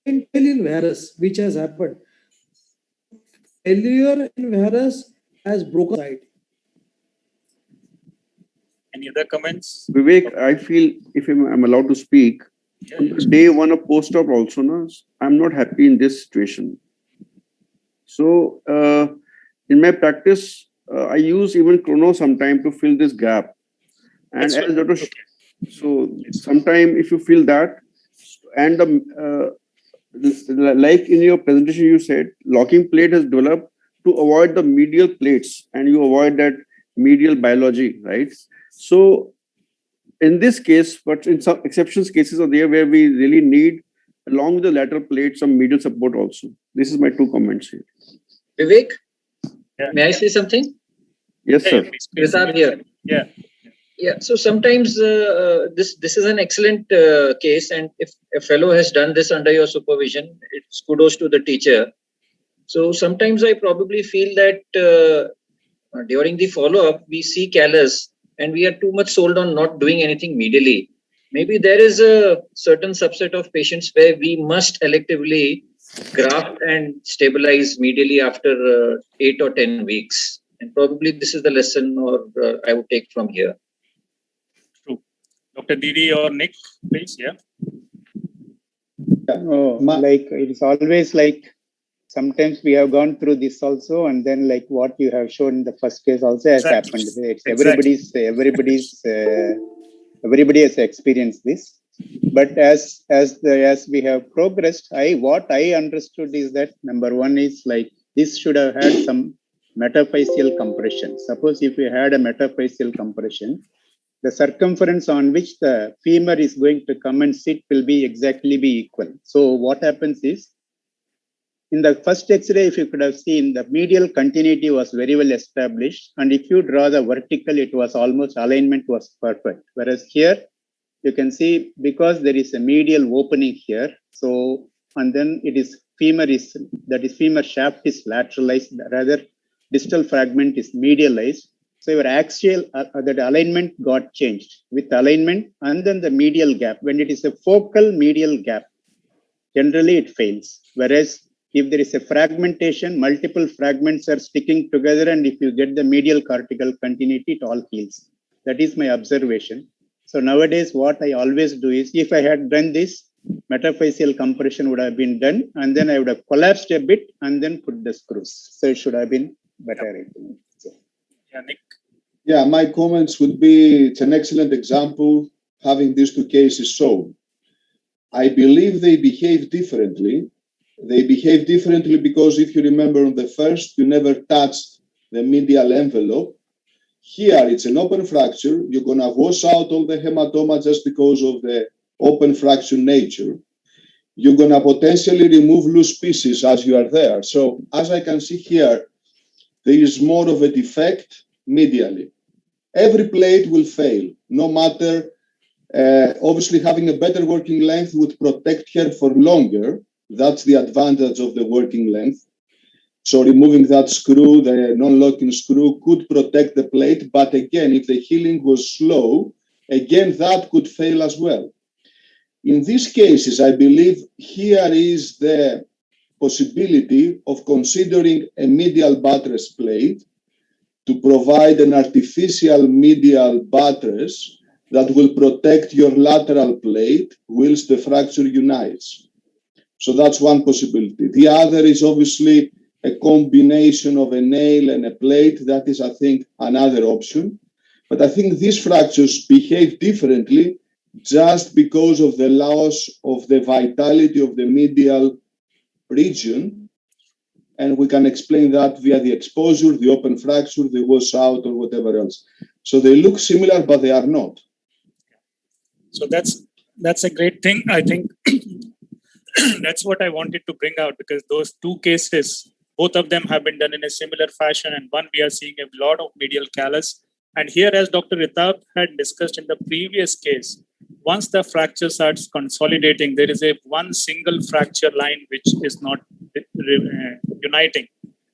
fail in varus, which has happened. Failure in varus has broken side. Any other comments? Vivek, I feel, if I'm allowed to speak, on the day one of post-op also, I'm not happy in this situation. So in my practice, I use even chrono sometime to fill this gap. And as Dr. So sometime if you feel that, and like in your presentation, you said locking plate has developed to avoid the medial plates, and you avoid that medial biology, right? So in this case, but in some exceptions cases are there where we really need, along with the lateral plate, some medial support also. This is my 2 comments here. Vivek, may I say something? Yes, sir. Prasad here. Yeah. So sometimes this is an excellent case, and if a fellow has done this under your supervision, it's kudos to the teacher. So sometimes I probably feel that during the follow-up we see callus, and we are too much sold on not doing anything medially. Maybe there is a certain subset of patients where we must electively graft and stabilize medially after 8 or 10 weeks. And probably this is the lesson I would take from here. True. Dr. Didi or Nick, please. Like it's always like sometimes we have gone through this also, and then like what you have shown in the first case also has happened. It's everybody has experienced this. But as we have progressed, what I understood is that number one is like this should have had some metaphyseal compression. Suppose if we had a metaphyseal compression, the circumference on which the femur is going to come and sit will be exactly equal. So what happens is, in the first X-ray, if you could have seen, the medial continuity was very well established, and if you draw the vertical, it was almost alignment was perfect. Whereas here, you can see because there is a medial opening here, so and then it is femur shaft is lateralized, rather distal fragment is medialized. So your axial that alignment got changed with alignment, and then the medial gap. When it is a focal medial gap, generally it fails. Whereas if there is a fragmentation, multiple fragments are sticking together, and if you get the medial cortical continuity, it all heals. That is my observation. So nowadays, what I always do is, if I had done this, metaphyseal compression would have been done, and then I would have collapsed a bit and then put the screws. So it should have been better. Nick. Yeah, my comments would be, it's an excellent example having these 2 cases shown. I believe they behave differently. They behave differently because if you remember on the first, you never touched the medial envelope. Here, it's an open fracture. You're going to wash out all the hematoma just because of the open fracture nature. You're going to potentially remove loose pieces as you are there. So as I can see here, there is more of a defect medially. Every plate will fail, no matter, obviously having a better working length would protect her for longer. That's the advantage of the working length. So removing that screw, the non-locking screw, could protect the plate. But again, if the healing was slow, again, that could fail as well. In these cases, I believe here is the possibility of considering a medial buttress plate to provide an artificial medial buttress that will protect your lateral plate whilst the fracture unites. So that's one possibility. The other is obviously a combination of a nail and a plate. That is, I think, another option. But I think these fractures behave differently just because of the loss of the vitality of the medial region. And we can explain that via the exposure, the open fracture, the washout, or whatever else. So they look similar, but they are not. So that's a great thing. I think that's what I wanted to bring out, because those 2 cases, both of them have been done in a similar fashion, and one we are seeing a lot of medial callus. And here, as Dr. Ritab had discussed in the previous case, once the fracture starts consolidating, there is one single fracture line which is not uniting,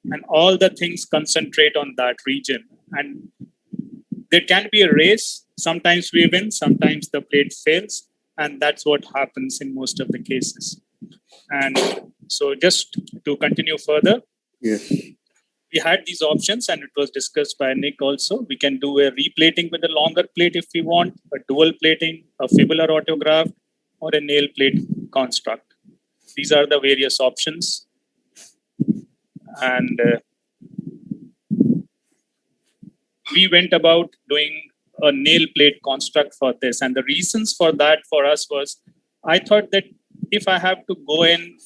and all the things concentrate on that region. And there can be a race. Sometimes we win, sometimes the plate fails, and that's what happens in most of the cases. And so just to continue further, Yes. we had these options and it was discussed by Nick also. We can do a replating with a longer plate if we want, a dual plating, a fibular autograft, or a nail plate construct. These are the various options. And we went about doing a nail plate construct for this. And the reasons for that for us was, I thought that if I have to go in,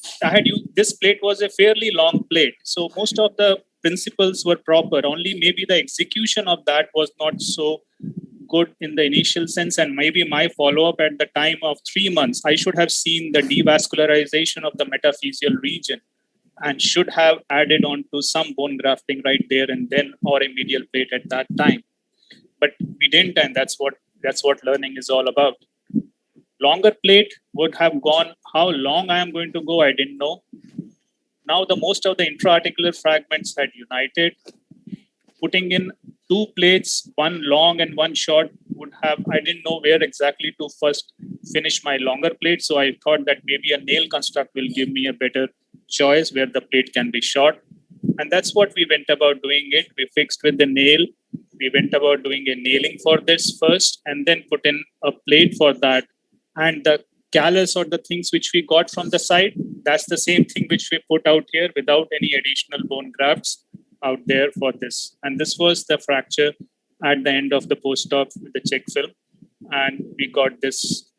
this plate was a fairly long plate. So most of the principles were proper, only maybe the execution of that was not so good in the initial sense. And maybe my follow-up at the time of 3 months, I should have seen the devascularization of the metaphyseal region and should have added on to some bone grafting right there and then, or a medial plate at that time. But we didn't, and that's what learning is all about. Longer plate would have gone. How long I am going to go, I didn't know. Now the most of the intra-articular fragments had united. Putting in 2 plates, one long and one short, I didn't know where exactly to first finish my longer plate. So I thought that maybe a nail construct will give me a better choice where the plate can be short. And that's what we went about doing it. We fixed with the nail. We went about doing a nailing for this first and then put in a plate for that. And the callus or the things which we got from the side, that's the same thing which we put out here without any additional bone grafts out there for this. And this was the fracture at the end of the post-op with the check film. And we got this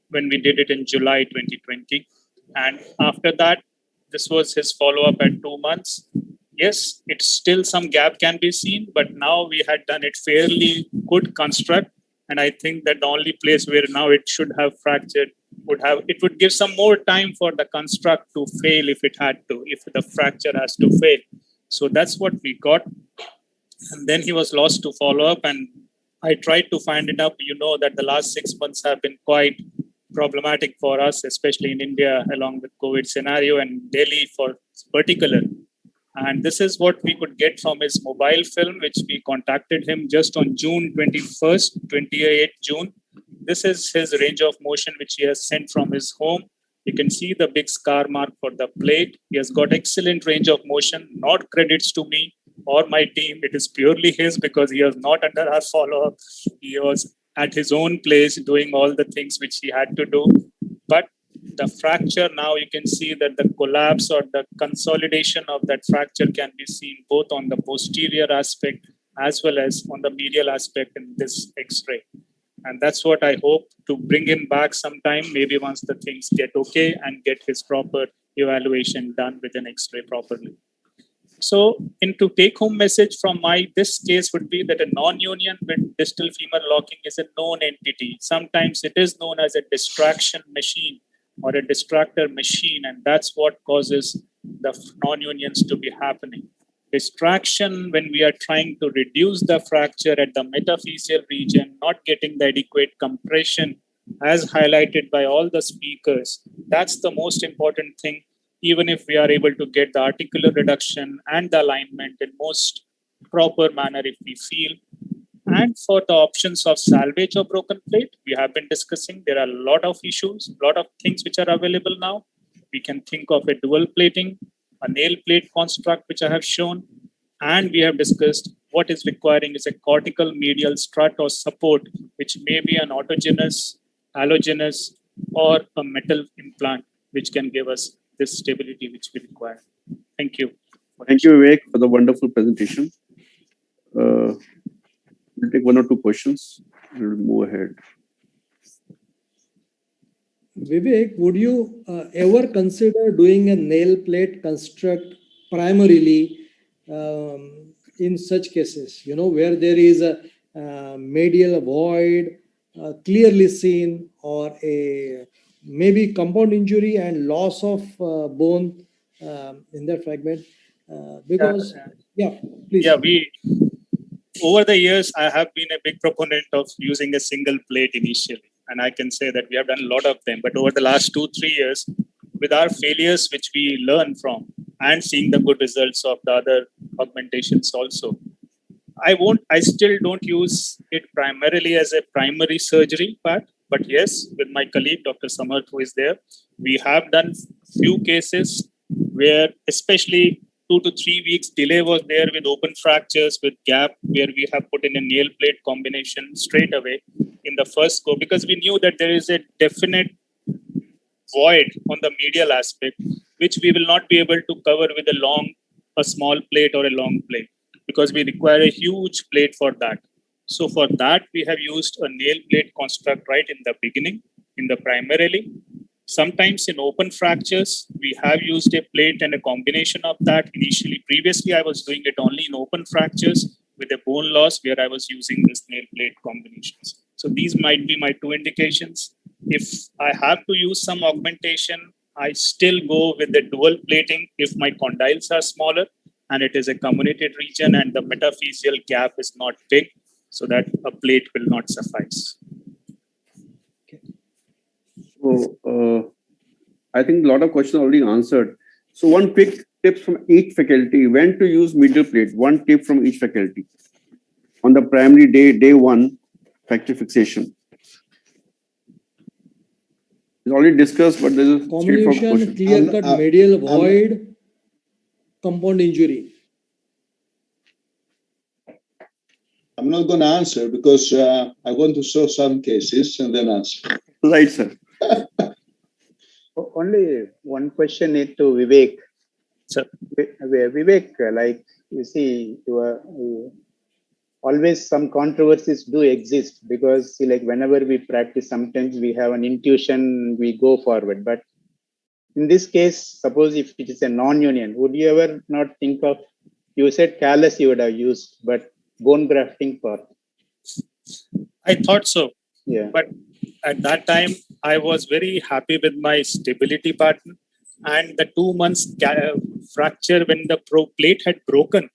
when we did it in July 2020. And after that, this was his follow-up at 2 months. Yes, it's still some gap can be seen, but now we had done it fairly good construct. And I think that the only place where now it should have fractured would give some more time for the construct to fail if the fracture has to fail. So that's what we got. And then he was lost to follow up. And I tried to find it up. You know that the last 6 months have been quite problematic for us, especially in India, along with COVID scenario and Delhi for particular. And this is what we could get from his mobile film, which we contacted him just on June 21st, 28th June. This is his range of motion, which he has sent from his home. You can see the big scar mark for the plate. He has got excellent range of motion, not credits to me or my team. It is purely his because he was not under our follow-up. He was at his own place doing all the things which he had to do. But the fracture, now you can see that the collapse or the consolidation of that fracture can be seen both on the posterior aspect as well as on the medial aspect in this X-ray. And that's what I hope to bring him back sometime, maybe once the things get okay and get his proper evaluation done with an X-ray properly. So into take-home message from this case would be that a non-union with distal femur locking is a known entity. Sometimes it is known as a distraction machine or a distractor machine, and that's what causes the non-unions to be happening. Distraction when we are trying to reduce the fracture at the metaphyseal region, not getting the adequate compression as highlighted by all the speakers. That's the most important thing, even if we are able to get the articular reduction and the alignment in most proper manner if we feel. And for the options of salvage or broken plate, we have been discussing, there are a lot of issues, a lot of things which are available now. We can think of a dual plating, a nail plate construct, which I have shown. And we have discussed what is requiring is a cortical medial strut or support, which may be an autogenous, allogenous, or a metal implant, which can give us this stability which we require. Thank you. Thank you, Vivek, for the wonderful presentation. We'll take 1 or 2 questions and we'll move ahead. Vivek, would you ever consider doing a nail plate construct primarily in such cases, where there is a medial void clearly seen, or a maybe compound injury and loss of bone in that fragment? Because, please. Yeah, over the years, I have been a big proponent of using a single plate initially. And I can say that we have done a lot of them. But over the last 2-3 years, with our failures, which we learn from, and seeing the good results of the other augmentations also, I still don't use it primarily as a primary surgery part, But yes, with my colleague, Dr. Samarth, who is there, we have done few cases where especially 2 to 3 weeks delay was there with open fractures, with gap, where we have put in a nail plate combination straight away in the first go, because we knew that there is a definite void on the medial aspect, which we will not be able to cover with a small plate or a long plate, because we require a huge plate for that. So for that, we have used a nail plate construct right in the beginning, in the primarily. Sometimes in open fractures, we have used a plate and a combination of that. Initially, previously, I was doing it only in open fractures with a bone loss where I was using this nail plate combinations. So these might be my two indications. If I have to use some augmentation, I still go with the dual plating if my condyles are smaller and it is a comminuted region and the metaphyseal gap is not big, so that a plate will not suffice. So I think a lot of questions are already answered. So one quick tips from each faculty, when to use medial plate, one tip from each faculty on the primary day one, fracture fixation. It's already discussed, but there's a Comminution, clear-cut medial void, compound injury. I'm not going to answer because I want to show some cases and then answer. Right, sir. Only one question is to Vivek. Sir. Vivek, like you see, always some controversies do exist because see, like whenever we practice, sometimes we have an intuition, we go forward. But in this case, suppose if it is a non-union, would you ever not think of, you said callus you would have used, but bone grafting part? I thought so. Yeah. But at that time, I was very happy with my stability pattern. And the 2 months fracture when the plate had broken,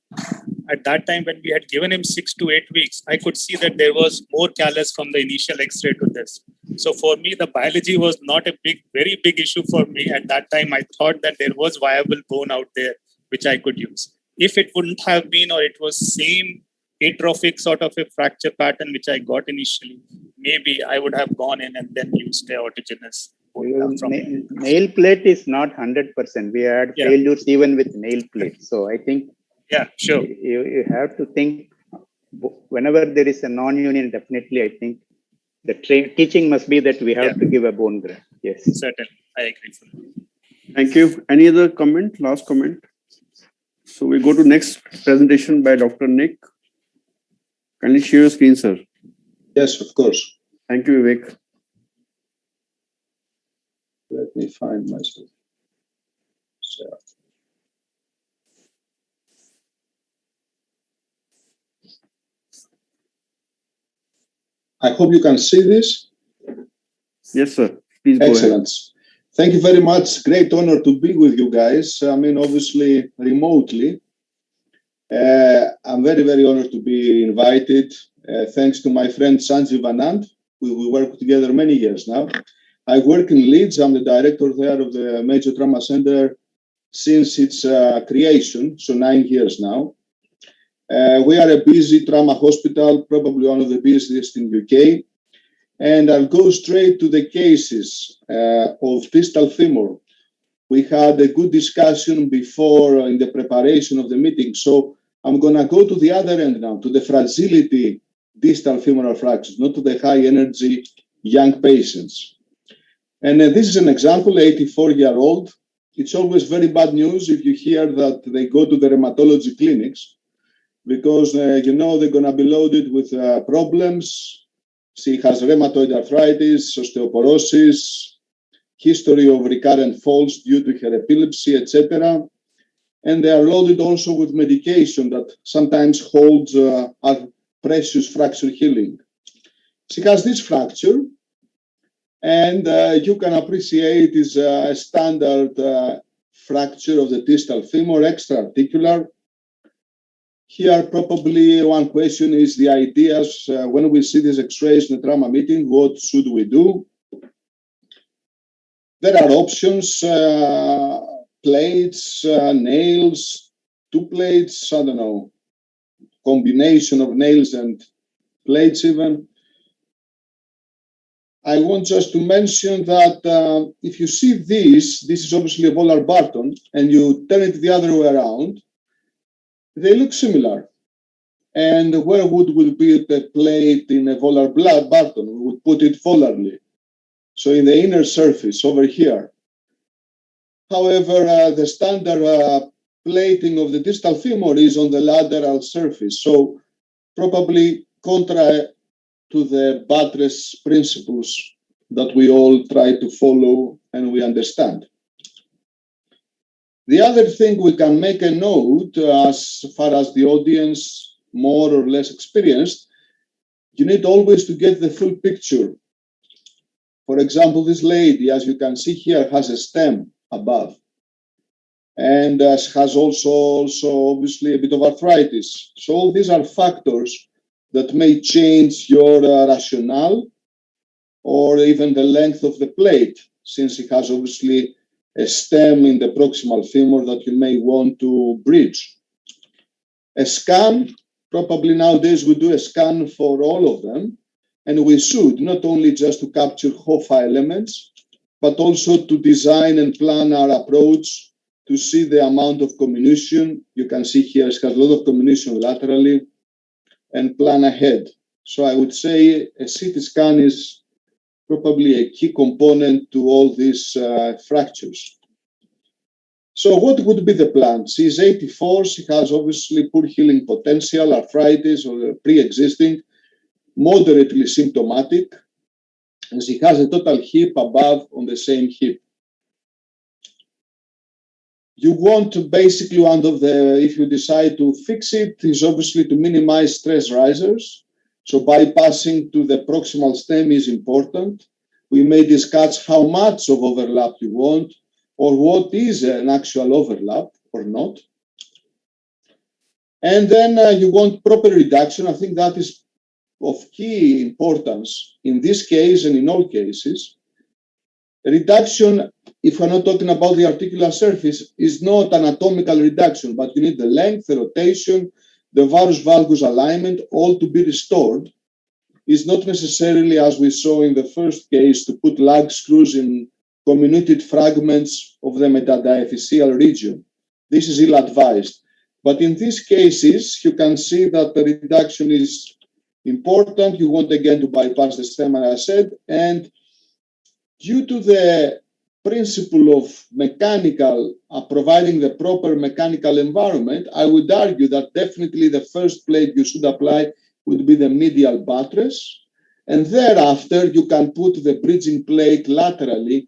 at that time when we had given him 6 to 8 weeks, I could see that there was more callus from the initial X-ray to this. So for me, the biology was not a very big issue for me. At that time, I thought that there was viable bone out there, which I could use. If it wouldn't have been, or it was same atrophic sort of a fracture pattern, which I got initially, maybe I would have gone in and then used the autogenous. Nail plate is not 100%. We had failures even with nail plate. So I think sure. You have to think whenever there is a non-union, definitely I think the teaching must be that we have to give a bone graft. Yes. Certainly. I agree. Thank you. Any other comment? Last comment? So we go to next presentation by Dr. Nick. Kindly share your screen, sir. Yes, of course. Thank you, Vivek. Let me find myself. So. I hope you can see this. Yes, sir. Please go Excellent. ahead. Thank you very much. Great honor to be with you guys. I mean, obviously, remotely. I'm very, very honored to be invited. Thanks to my friend Sanjeev Anand. We work together many years now. I work in Leeds. I'm the director there of the Major Trauma Center since its creation, so 9 years now. We are a busy trauma hospital, probably one of the busiest in UK. And I'll go straight to the cases of distal femur. We had a good discussion before in the preparation of the meeting. So I'm going to go to the other end now, to the fragility distal femoral fractures, not to the high energy young patients. And this is an example, 84-year-old. It's always very bad news if you hear that they go to the rheumatology clinics because, you know, they're going to be loaded with problems. She has rheumatoid arthritis, osteoporosis, history of recurrent falls due to her epilepsy, etc. And they are loaded also with medication that sometimes holds precious fracture healing. She has this fracture, and you can appreciate is a standard fracture of the distal femur, extra-articular. Here, probably one question is the ideas when we see these X-rays in the trauma meeting, what should we do? There are options, plates, nails, 2 plates, I don't know, combination of nails and plates even. I want just to mention that if you see this is obviously a volar button, and you turn it the other way around, they look similar. And where would we put a plate in a volar button? We would put it volarly. So in the inner surface over here. However, the standard plating of the distal femur is on the lateral surface. So probably contrary to the buttress principles that we all try to follow and we understand. The other thing we can make a note, as far as the audience more or less experienced, you need always to get the full picture. For example, this lady, as you can see here, has a stem above, and has also obviously a bit of arthritis. So all these are factors that may change your rationale or even the length of the plate, since it has obviously a stem in the proximal femur that you may want to bridge. A scan, probably nowadays we do a scan for all of them, and we should, not only just to capture HOFA elements, but also to design and plan our approach to see the amount of comminution. You can see here it has a lot of comminution laterally, and plan ahead. So I would say a CT scan is probably a key component to all these fractures. So what would be the plan? She is 84, she has obviously poor healing potential, arthritis or pre-existing, moderately symptomatic, and she has a total hip above on the same hip. You want to basically, if you decide to fix it, is obviously to minimize stress risers. So bypassing to the proximal stem is important. We may discuss how much of overlap you want, or what is an actual overlap or not. And then you want proper reduction. I think that is of key importance in this case and in all cases. Reduction, if we're not talking about the articular surface, is not anatomical reduction, but you need the length, the rotation, the varus valgus alignment, all to be restored. Is not necessarily, as we saw in the first case, to put lag screws in comminuted fragments of the metadiaphyseal region. This is ill-advised. But in these cases, you can see that the reduction is important. You want again to bypass the stem, as I said, and due to the principle of mechanical, providing the proper mechanical environment, I would argue that definitely the first plate you should apply would be the medial buttress, and thereafter you can put the bridging plate laterally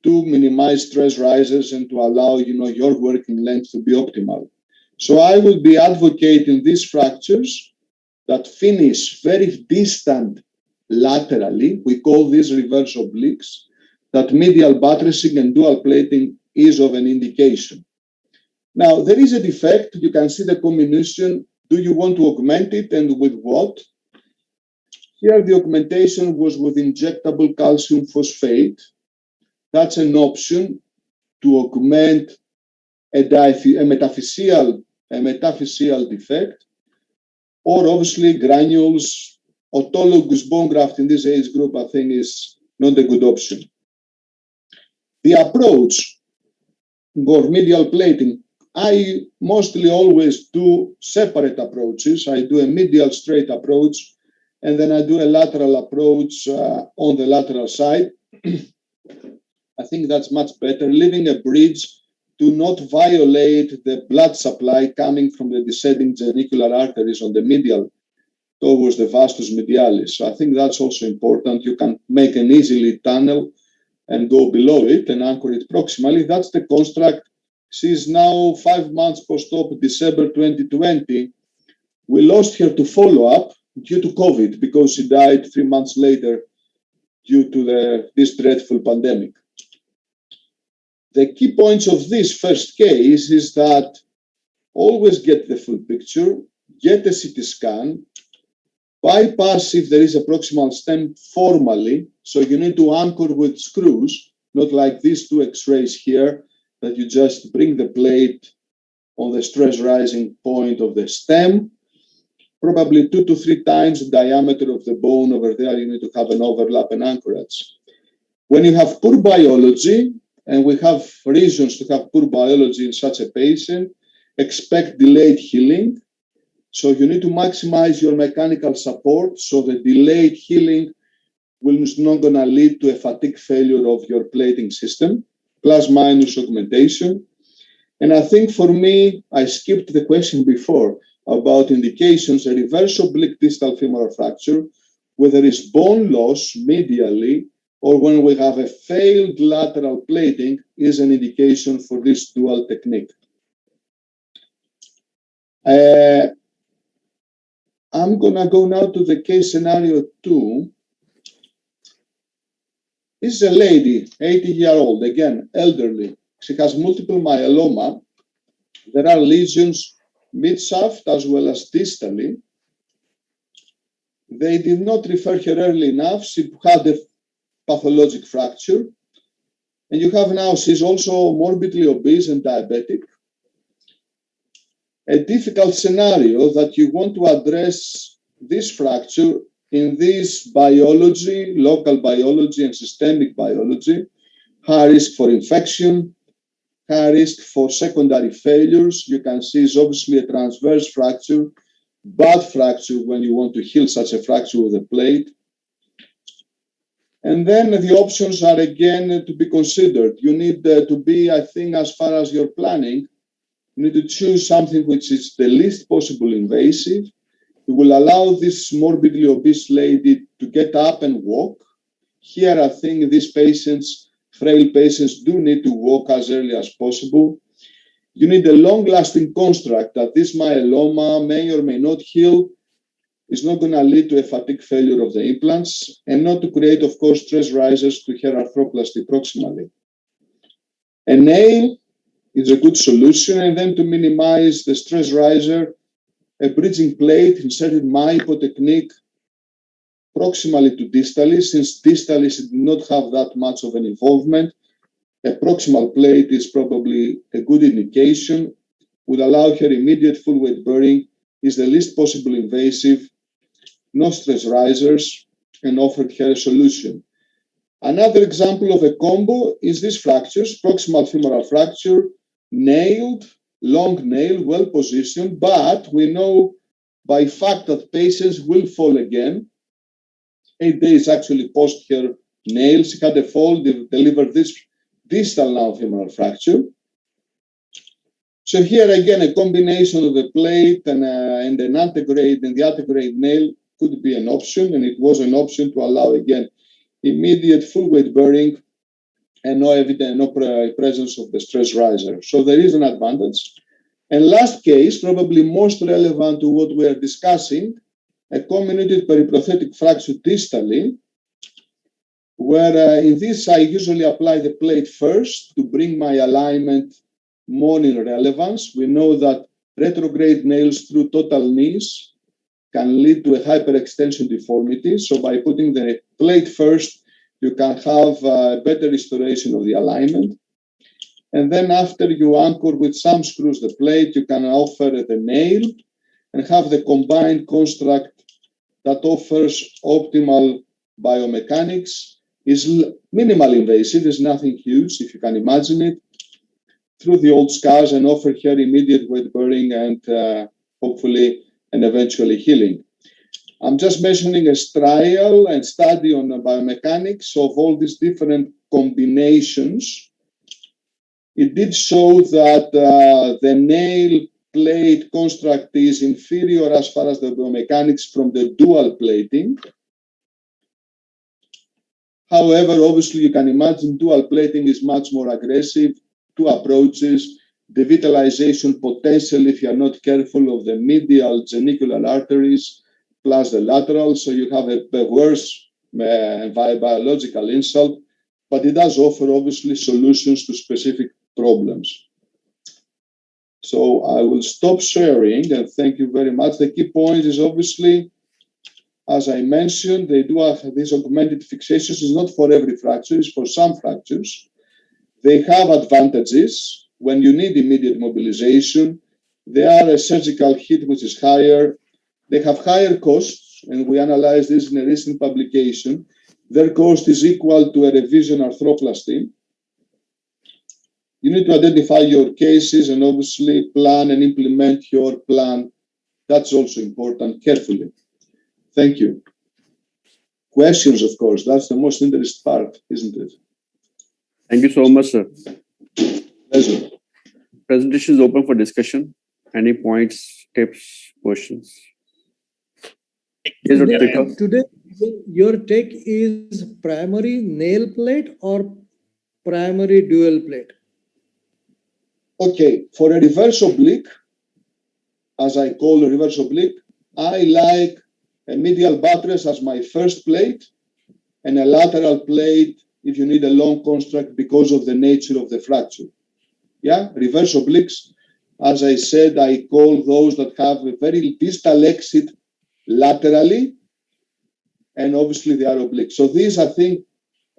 to minimize stress rises and to allow your working length to be optimal. So I will be advocating these fractures that finish very distant laterally. We call these reverse obliques. That medial buttressing and dual plating is of an indication. Now, there is a defect. You can see the comminution. Do you want to augment it, and with what? Here, the augmentation was with injectable calcium phosphate. That's an option to augment a metaphyseal defect, or obviously granules. Autologous bone graft in this age group, I think, is not a good option. The approach for medial plating, I mostly always do separate approaches. I do a medial straight approach, and then I do a lateral approach on the lateral side. I think that's much better, leaving a bridge to not violate the blood supply coming from the descending genicular arteries on the medial towards the vastus medialis. So I think that's also important. You can make an easily tunnel and go below it and anchor it proximally. That's the construct. She's now 5 months post-op, December 2020. We lost her to follow-up due to COVID because she died 3 months later due to this dreadful pandemic. The key points of this first case is that always get the full picture, get a CT scan, bypass if there is a proximal stem formally. So you need to anchor with screws, not like these two X-rays here, that you just bring the plate on the stress rising point of the stem. probably 2 to 3 times the diameter of the bone over there. You need to have an overlap and anchorage. When you have poor biology, and we have reasons to have poor biology in such a patient, expect delayed healing. So you need to maximize your mechanical support so the delayed healing is not going to lead to a fatigue failure of your plating system, plus minus augmentation. And I think for me, I skipped the question before about indications. A reverse oblique distal femoral fracture, whether it's bone loss medially or when we have a failed lateral plating, is an indication for this dual technique. I'm going to go now to the case scenario 2. This is a lady, 80-year-old, again, elderly. She has multiple myeloma. There are lesions mid-shaft as well as distally. They did not refer her early enough. She had a pathologic fracture. And you have now, she's also morbidly obese and diabetic. A difficult scenario that you want to address this fracture in this biology, local biology and systemic biology, high risk for infection, high risk for secondary failures. You can see it's obviously a transverse fracture, bad fracture when you want to heal such a fracture with a plate. And then the options are again to be considered. You need to be, I think, as far as you're planning, you need to choose something which is the least possible invasive. It will allow this morbidly obese lady to get up and walk. Here, I think these patients, frail patients, do need to walk as early as possible. You need a long-lasting construct that this myeloma may or may not heal. It's not going to lead to a fatigue failure of the implants and not to create, of course, stress risers to her arthroplasty proximally. A nail is a good solution, and then to minimize the stress riser, a bridging plate inserted MyPo technique proximally to distally. Since distally did not have that much of an involvement, a proximal plate is probably a good indication, would allow her immediate full weight bearing, is the least possible invasive, no stress risers, and offered her a solution. Another example of a combo is these fractures, proximal femoral fracture, nailed, long nail, well positioned, but we know by fact that patients will fall again. 8 days actually post her nail, she had a fall, delivered this distal now femoral fracture. So here again, a combination of a plate and an antegrade, and the antegrade nail could be an option, and it was an option to allow again immediate full weight bearing and no presence of the stress riser. So there is an advantage. And last case, probably most relevant to what we are discussing, a comminuted periprothetic fracture distally, where in this I usually apply the plate first to bring my alignment more in relevance. We know that retrograde nails through total knees can lead to a hyperextension deformity. So by putting the plate first, you can have better restoration of the alignment. And then after you anchor with some screws the plate, you can offer the nail and have the combined construct that offers optimal biomechanics, is minimal invasive, is nothing huge, if you can imagine it, through the old scars, and offer here immediate weight bearing and hopefully and eventually healing. I'm just mentioning a trial and study on the biomechanics of all these different combinations. It did show that the nail plate construct is inferior as far as the biomechanics from the dual plating. However, obviously you can imagine dual plating is much more aggressive, two approaches, devitalization potential if you are not careful of the medial genicular arteries plus the lateral, so you have a worse biological insult, but it does offer obviously solutions to specific problems. So I will stop sharing and thank you very much. The key point is obviously, as I mentioned, they do have these augmented fixations. It's not for every fracture, it's for some fractures. They have advantages when you need immediate mobilization. They are a surgical hit which is higher, they have higher costs, and we analyzed this in a recent publication. Their cost is equal to a revision arthroplasty. You need to identify your cases and obviously plan and implement your plan. That's also important carefully. Thank you. Questions, of course. That's the most interesting part, isn't it? Thank you so much, sir. Pleasure. Presentation is open for discussion. Any points, tips, questions? Yes, Dr. Tikka. Today, your take is primary nail plate or primary dual plate? Okay, for a reverse oblique, as I call a reverse oblique, I like a medial buttress as my first plate and a lateral plate if you need a long construct because of the nature of the fracture. Yeah, reverse obliques, as I said, I call those that have a very distal exit laterally, and obviously they are oblique. So these, I think,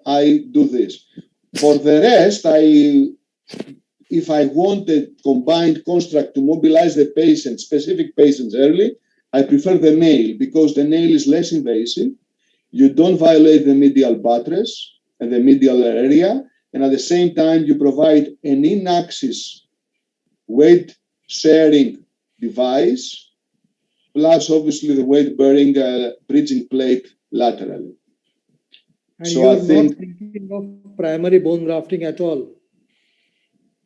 I do this. For the rest, if I want a combined construct to mobilize the patient, specific patients early, I prefer the nail because the nail is less invasive. You don't violate the medial buttress and the medial area, and at the same time, you provide an in-axis weight sharing device, plus obviously the weight bearing bridging plate laterally. And So you are I think not thinking of primary bone grafting at all?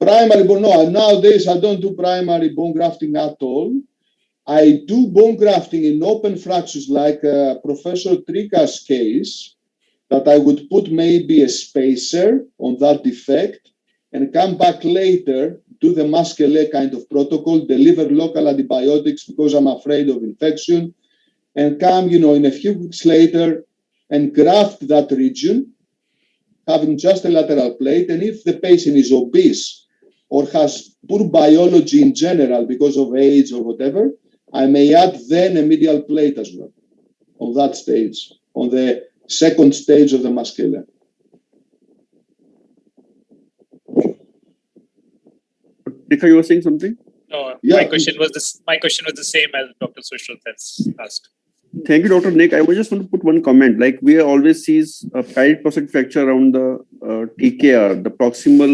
primary bone, no, nowadays I don't do primary bone grafting at all. I do bone grafting in open fractures like Professor Trika's case, that I would put maybe a spacer on that defect and come back later, do the muscle kind of protocol, deliver local antibiotics because I'm afraid of infection, and come, in a few weeks later and graft that region, having just a lateral plate. And if the patient is obese or has poor biology in general because of age or whatever, I may add then a medial plate as well on that stage, on the second stage of the masculine. Dika, you were saying something? No, Yeah. my question was the same as Dr. Sushruth has asked. Thank you, Dr. Nick. I would just want to put one comment. Like we always sees a parietal prosthetic fracture around the TKR, the proximal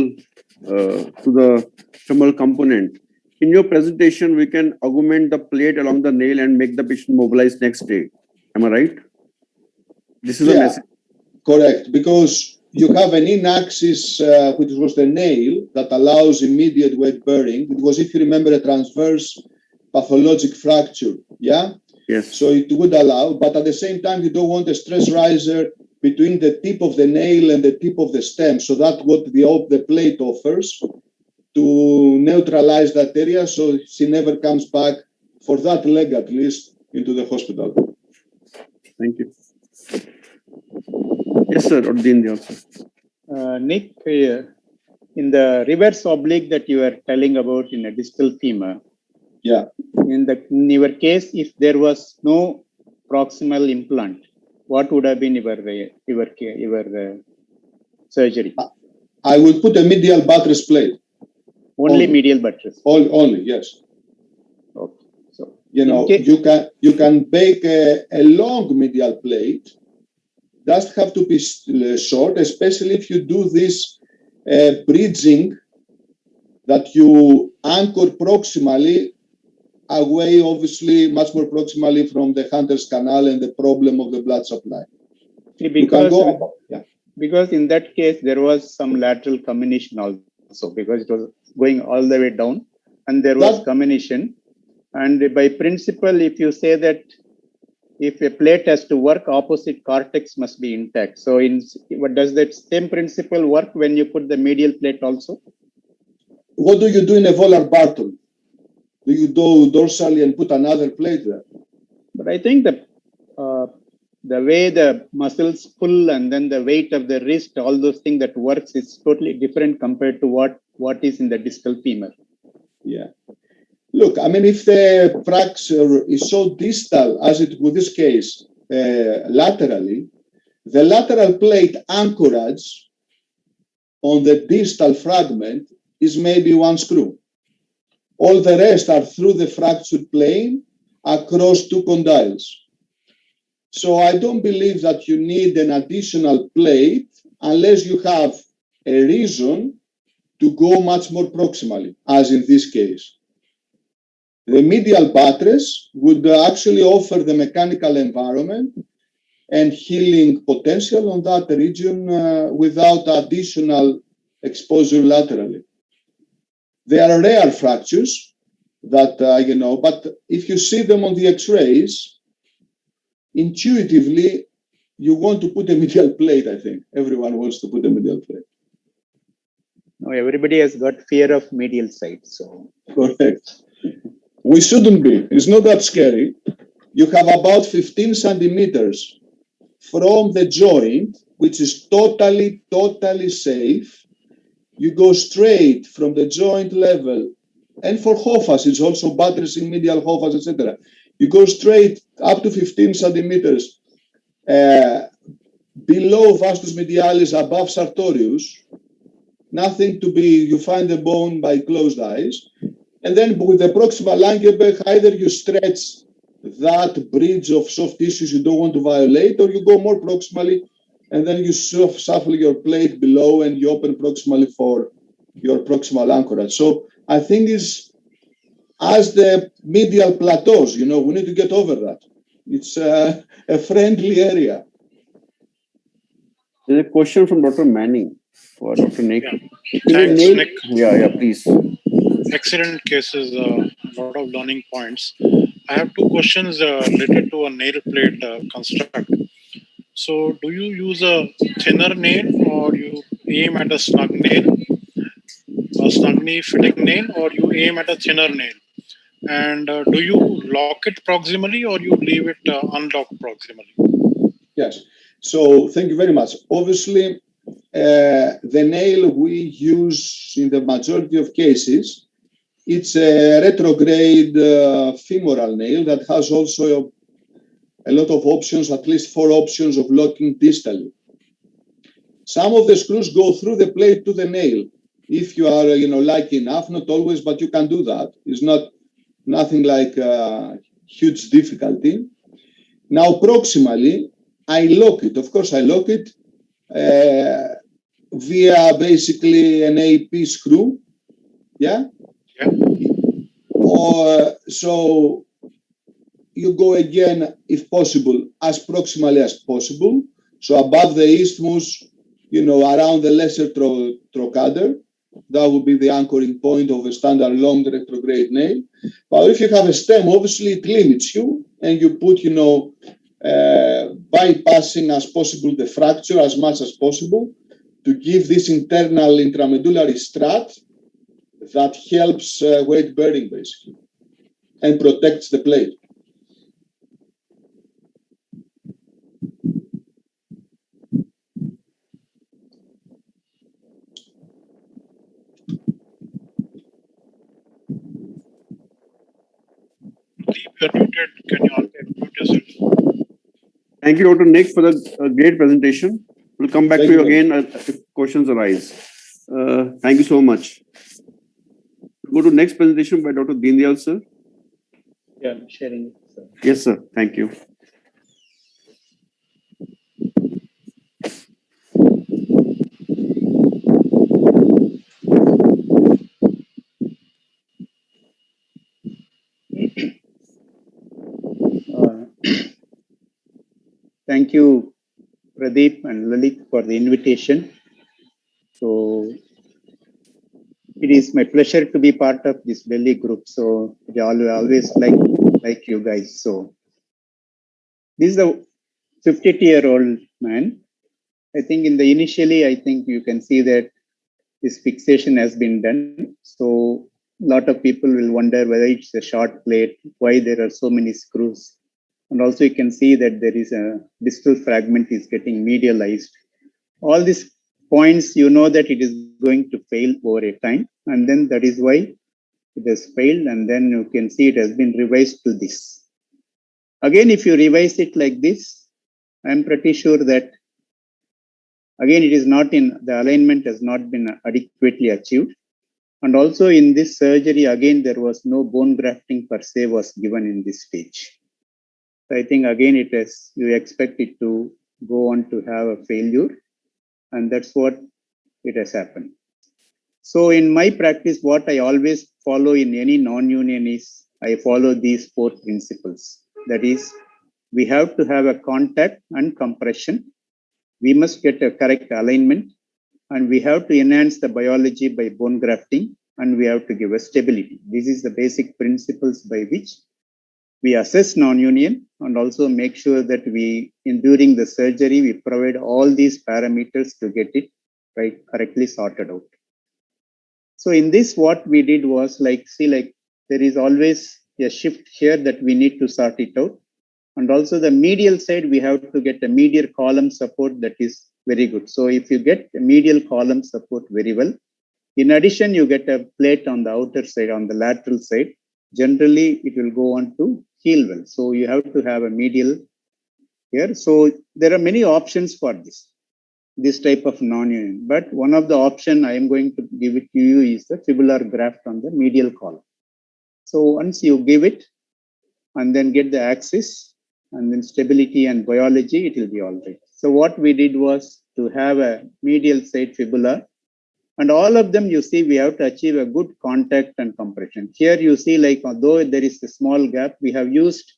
to the femoral component. In your presentation, we can augment the plate along the nail and make the patient mobilize next day. Am I right? This is a message. Correct, because you have an in-axis, which was the nail, that allows immediate weight bearing. It was, if you remember, a transverse pathologic fracture, yeah? Yes. So it would allow, but at the same time, you don't want a stress riser between the tip of the nail and the tip of the stem. So that's what the plate offers to neutralize that area, so she never comes back, for that leg at least, into the hospital. Thank you. Yes, sir. Or Dean also. Nick, in the reverse oblique that you were telling about in a distal femur, Yeah. in your case, if there was no proximal implant, what would have been your surgery? I would put a medial buttress plate. Only medial buttress. Only, yes. Okay. So you can bake a long medial plate. Does have to be short, especially if you do this bridging that you anchor proximally away, obviously, much more proximally from the Hunter's canal and the problem of the blood supply. Because in that case, there was some lateral comminution also, because it was going all the way down and there was comminution. And by principle, if you say that if a plate has to work, opposite cortex must be intact. So does that same principle work when you put the medial plate also? What do you do in a volar Barton? Do you do dorsally and put another plate there? But I think the way the muscles pull and then the weight of the wrist, all those things that works is totally different compared to what is in the distal femur. Yeah. Look, I mean, if the fracture is so distal, as it with this case, laterally, the lateral plate anchorage on the distal fragment is maybe one screw. All the rest are through the fractured plane, across two condyles. So I don't believe that you need an additional plate unless you have a reason to go much more proximally, as in this case. The medial buttress would actually offer the mechanical environment and healing potential on that region without additional exposure laterally. There are rare fractures that, but if you see them on the x-rays, intuitively, you want to put a medial plate, I think. Everyone wants to put a medial plate. No, everybody has got fear of medial side, so. Correct. We shouldn't be. It's not that scary. You have about 15 centimeters from the joint, which is totally safe. You go straight from the joint level, and for HOFAs, it's also buttressing medial HOFAs, etc. You go straight up to 15 centimeters below vastus medialis, above sartorius. Nothing to be, you find the bone by closed eyes. And then with the proximal Langebeck, either you stretch that bridge of soft tissues you don't want to violate, or you go more proximally, and then you shuffle your plate below and you open proximally for your proximal anchorage. So I think it's as the medial plateaus, we need to get over that. It's a friendly area. There's a question from Dr. Manning for Dr. Nick. Yeah. Thanks, Nick. Yeah, please. Excellent cases, a lot of learning points. I have two questions related to a nail plate construct. So, do you use a thinner nail, or you aim at a snug nail, a snugly fitting nail, or you aim at a thinner nail? And do you lock it proximally, or you leave it unlocked proximally? Yes. So, thank you very much. Obviously, the nail we use in the majority of cases, it's a retrograde femoral nail that has also a lot of options, at least 4 options of locking distally. Some of the screws go through the plate to the nail. If you are, lucky enough, not always, but you can do that. It's nothing like huge difficulty. Now, proximally, I lock it. Of course, I lock it via basically an AP screw. Yeah. So you go again, if possible, as proximally as possible. So above the isthmus, around the lesser trochanter. That would be the anchoring point of a standard long retrograde nail. But if you have a stem, obviously it limits you, and you put, bypassing as possible the fracture as much as possible to give this internal intramedullary strut that helps weight bearing basically and protects the plate. You're muted. Can you unmute yourself? Thank you, Dr. Nick, for the great presentation. We'll come back to you again if questions arise. Thank you so much. We'll go to next presentation by Dr. Deendayal, sir. Yeah, I'm sharing it, sir. Yes, sir. Thank you. Thank you, Pradeep and Lalit, for the invitation. So it is my pleasure to be part of this Delhi group. So I always like you guys. So this is a 52-year-old man. I think initially, I think you can see that this fixation has been done. So a lot of people will wonder whether it's a short plate, why there are so many screws. And also you can see that there is a distal fragment is getting medialized. All these points, that it is going to fail over a time. And then that is why it has failed. And then you can see it has been revised to this. Again, if you revise it like this, I'm pretty sure that, again, it is not the alignment has not been adequately achieved. And also in this surgery, again, there was no bone grafting per se was given in this stage. So I think again, you expect it to go on to have a failure, and that's what it has happened. So in my practice, what I always follow in any non-union is I follow these 4 principles. That is, we have to have a contact and compression. We must get a correct alignment, and we have to enhance the biology by bone grafting, and we have to give a stability. This is the basic principles by which we assess non-union and also make sure that during the surgery, we provide all these parameters to get it correctly sorted out. So in this, what we did was there is always a shift here that we need to sort it out. And also the medial side, we have to get a medial column support that is very good. So if you get a medial column support very well, in addition, you get a plate on the outer side, on the lateral side. Generally, it will go on to heal well. So you have to have a medial here. So there are many options for this type of non-union. But one of the option I am going to give it to you is the fibular graft on the medial column. So once you give it and then get the axis and then stability and biology, it will be all right. So what we did was to have a medial side fibula, and all of them, you see, we have to achieve a good contact and compression. Here you see, although there is a small gap, we have used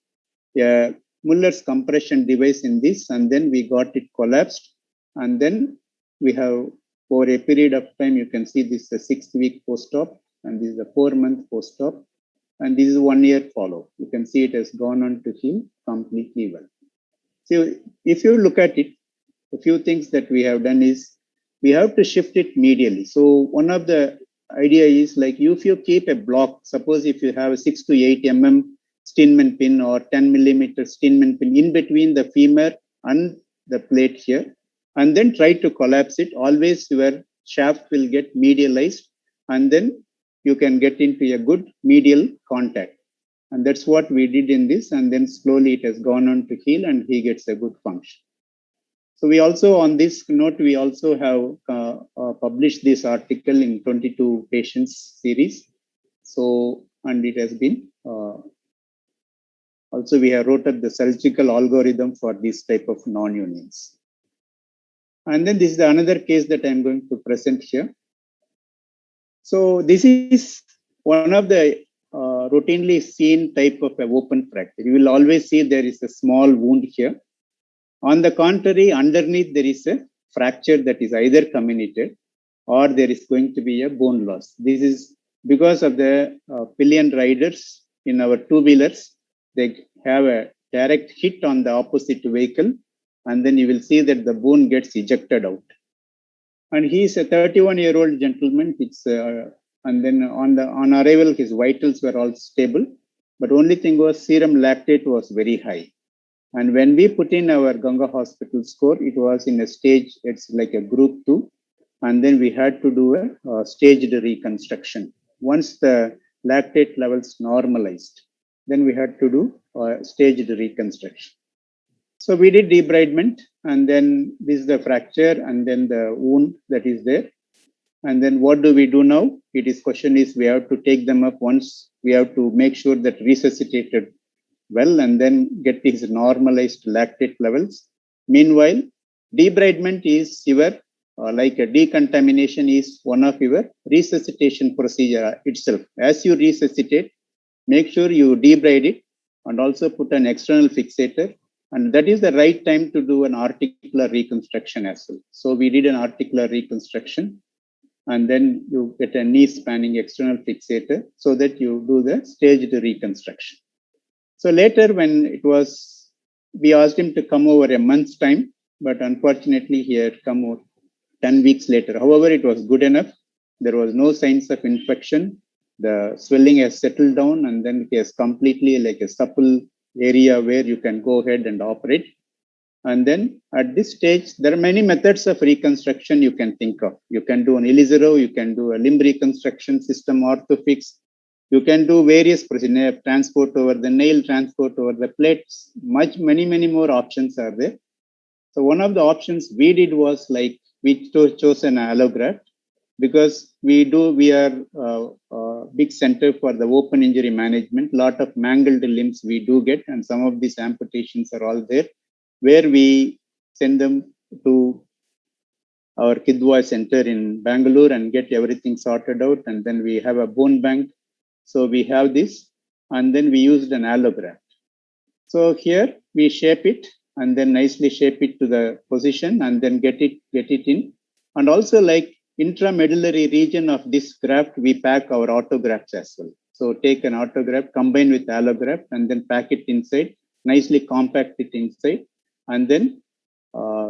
a Muller's compression device in this, and then we got it collapsed. And then we have, for a period of time, you can see this is a 6-week post-op, and this is a 4-month post-op, and this is 1-year follow. You can see it has gone on to heal completely well. So if you look at it, a few things that we have done is we have to shift it medially. So one of the idea is if you keep a block, suppose if you have a 6 to 8 mm Steinman pin or 10 millimeter Steinman pin in between the femur and the plate here, and then try to collapse it, always your shaft will get medialized, and then you can get into a good medial contact. And that's what we did in this, and then slowly it has gone on to heal and he gets a good function. So we also, on this note, we also have published this article in 22 patients series. So, and it has been, also we have wrote up the surgical algorithm for this type of non-unions. And then this is another case that I'm going to present here. So this is one of the routinely seen type of an open fracture. You will always see there is a small wound here. On the contrary, underneath there is a fracture that is either comminuted or there is going to be a bone loss. This is because of the pillion riders in our two-wheelers. They have a direct hit on the opposite vehicle, and then you will see that the bone gets ejected out. And he is a 31-year-old gentleman. And then on arrival, his vitals were all stable, but only thing was serum lactate was very high. And when we put in our Ganga Hospital score, it was in a stage, it's like a group 2. And then we had to do a staged reconstruction. Once the lactate levels normalized, then we had to do a staged reconstruction. So we did debridement, and then this is the fracture and then the wound that is there. And then what do we do now? Question is we have to take them up once. We have to make sure that resuscitated well and then get these normalized lactate levels. Meanwhile, debridement is your, like a decontamination is one of your resuscitation procedure itself. As you resuscitate, make sure you debride it and also put an external fixator. And that is the right time to do an articular reconstruction as well. So we did an articular reconstruction, and then you get a knee spanning external fixator so that you do the staged reconstruction. So later when it was, we asked him to come over a month's time, but unfortunately he had come over 10 weeks later. However, it was good enough. There was no signs of infection. The swelling has settled down, and then it is completely like a supple area where you can go ahead and operate. And then at this stage, there are many methods of reconstruction you can think of. You can do an Elizero, you can do a limb reconstruction system, orthofix. You can do various procedures, transport over the nail, transport over the plates. Many more options are there. So one of the options we did was we chose an allograft. because we are big center for the open injury management. Lot of mangled limbs we do get, and some of these amputations are all there, where we send them to our Kidwai center in Bangalore and get everything sorted out. And then we have a bone bank. So we have this, and then we used an allograft. So here we shape it and then nicely shape it to the position and then get it in. And also like intramedullary region of this graft, we pack our autografts as well. So take an autograft, combine with allograft, and then pack it inside, nicely compact it inside, and then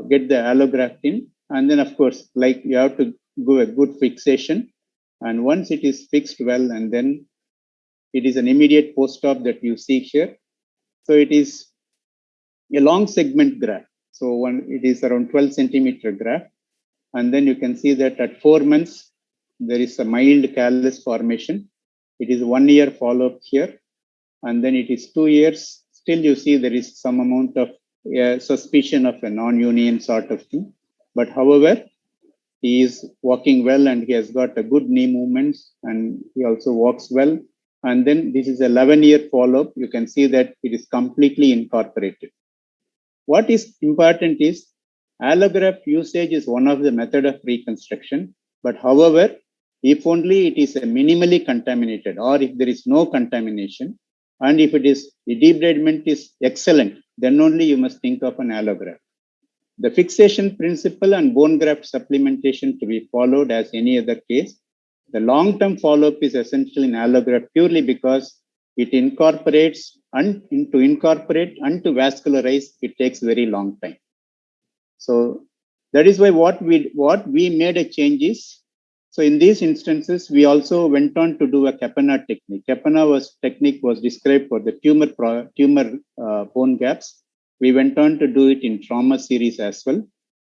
get the allograft in. And then, of course, like you have to do a good fixation. And once it is fixed well, and then it is an immediate post-op that you see here. So it is a long segment graft. So it is around 12 centimeter graft. And then you can see that at 4 months, there is a mild callus formation. It is 1 year follow-up here. And then it is 2 years. Still you see there is some amount of suspicion of a non-union sort of thing. But however, he is walking well and he has got a good knee movements and he also walks well. And then this is 11-year follow-up. You can see that it is completely incorporated. What is important is allograft usage is one of the method of reconstruction. But however, if only it is a minimally contaminated or if there is no contamination, and if it is the debridement is excellent, then only you must think of an allograft. The fixation principle and bone graft supplementation to be followed as any other case. The long-term follow-up is essential in allograft purely because it incorporates and to vascularize, it takes very long time. So that is why what we made a change is, so in these instances, we also went on to do a Kapana technique. Kapana technique was described for the tumor bone gaps. We went on to do it in trauma series as well.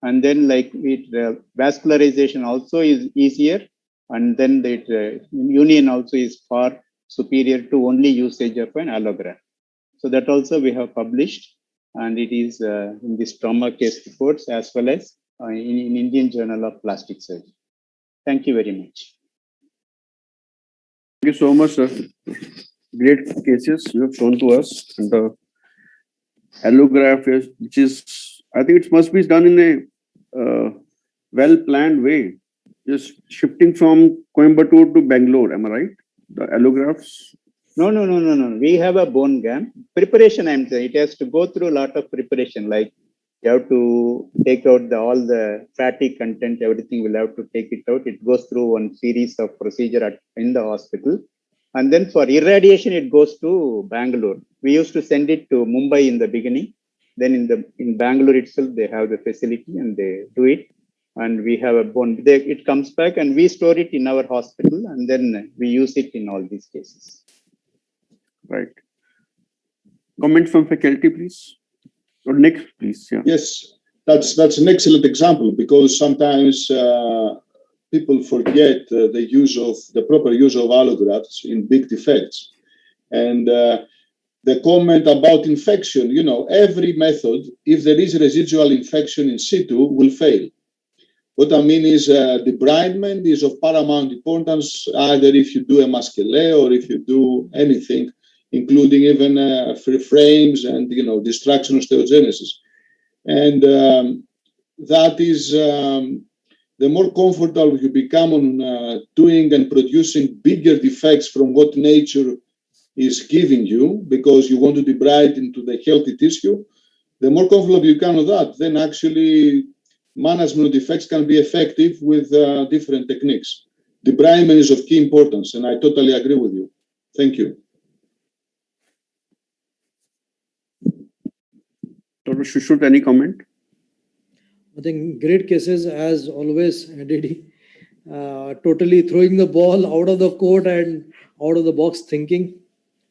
And then like vascularization also is easier. And then the union also is far superior to only usage of an allograft. So that also we have published, and it is in this trauma case reports as well as in Indian Journal of Plastic Surgery. Thank you very much. Thank you so much, sir. Great cases you have shown to us. And the allograft, which is, I think it must be done in a well-planned way. Just shifting from Coimbatore to Bangalore, am I right? The allografts? No. We have a bone gam. Preparation, I'm saying, it has to go through a lot of preparation. Like you have to take out all the fatty content, everything will have to take it out. It goes through one series of procedure in the hospital. And then for irradiation, it goes to Bangalore. We used to send it to Mumbai in the beginning. Then in Bangalore itself, they have the facility and they do it. And we have a bone. It comes back and we store it in our hospital and then we use it in all these cases. Right. Comment from faculty, please. Or next, please. Yeah. Yes, that's an excellent example because sometimes people forget the proper use of allografts in big defects. And the comment about infection, every method, if there is residual infection in situ, will fail. What I mean is debridement is of paramount importance, either if you do a masquelé or if you do anything, including even free frames and destruction of osteogenesis. And that is the more comfortable you become on doing and producing bigger defects from what nature is giving you, because you want to debride into the healthy tissue, the more comfortable you become with that, then actually management of defects can be effective with different techniques. Debridement is of key importance, and I totally agree with you. Thank you. Dr. Shushruth, any comment? I think great cases as always, Didi. Totally throwing the ball out of the court and out of the box thinking.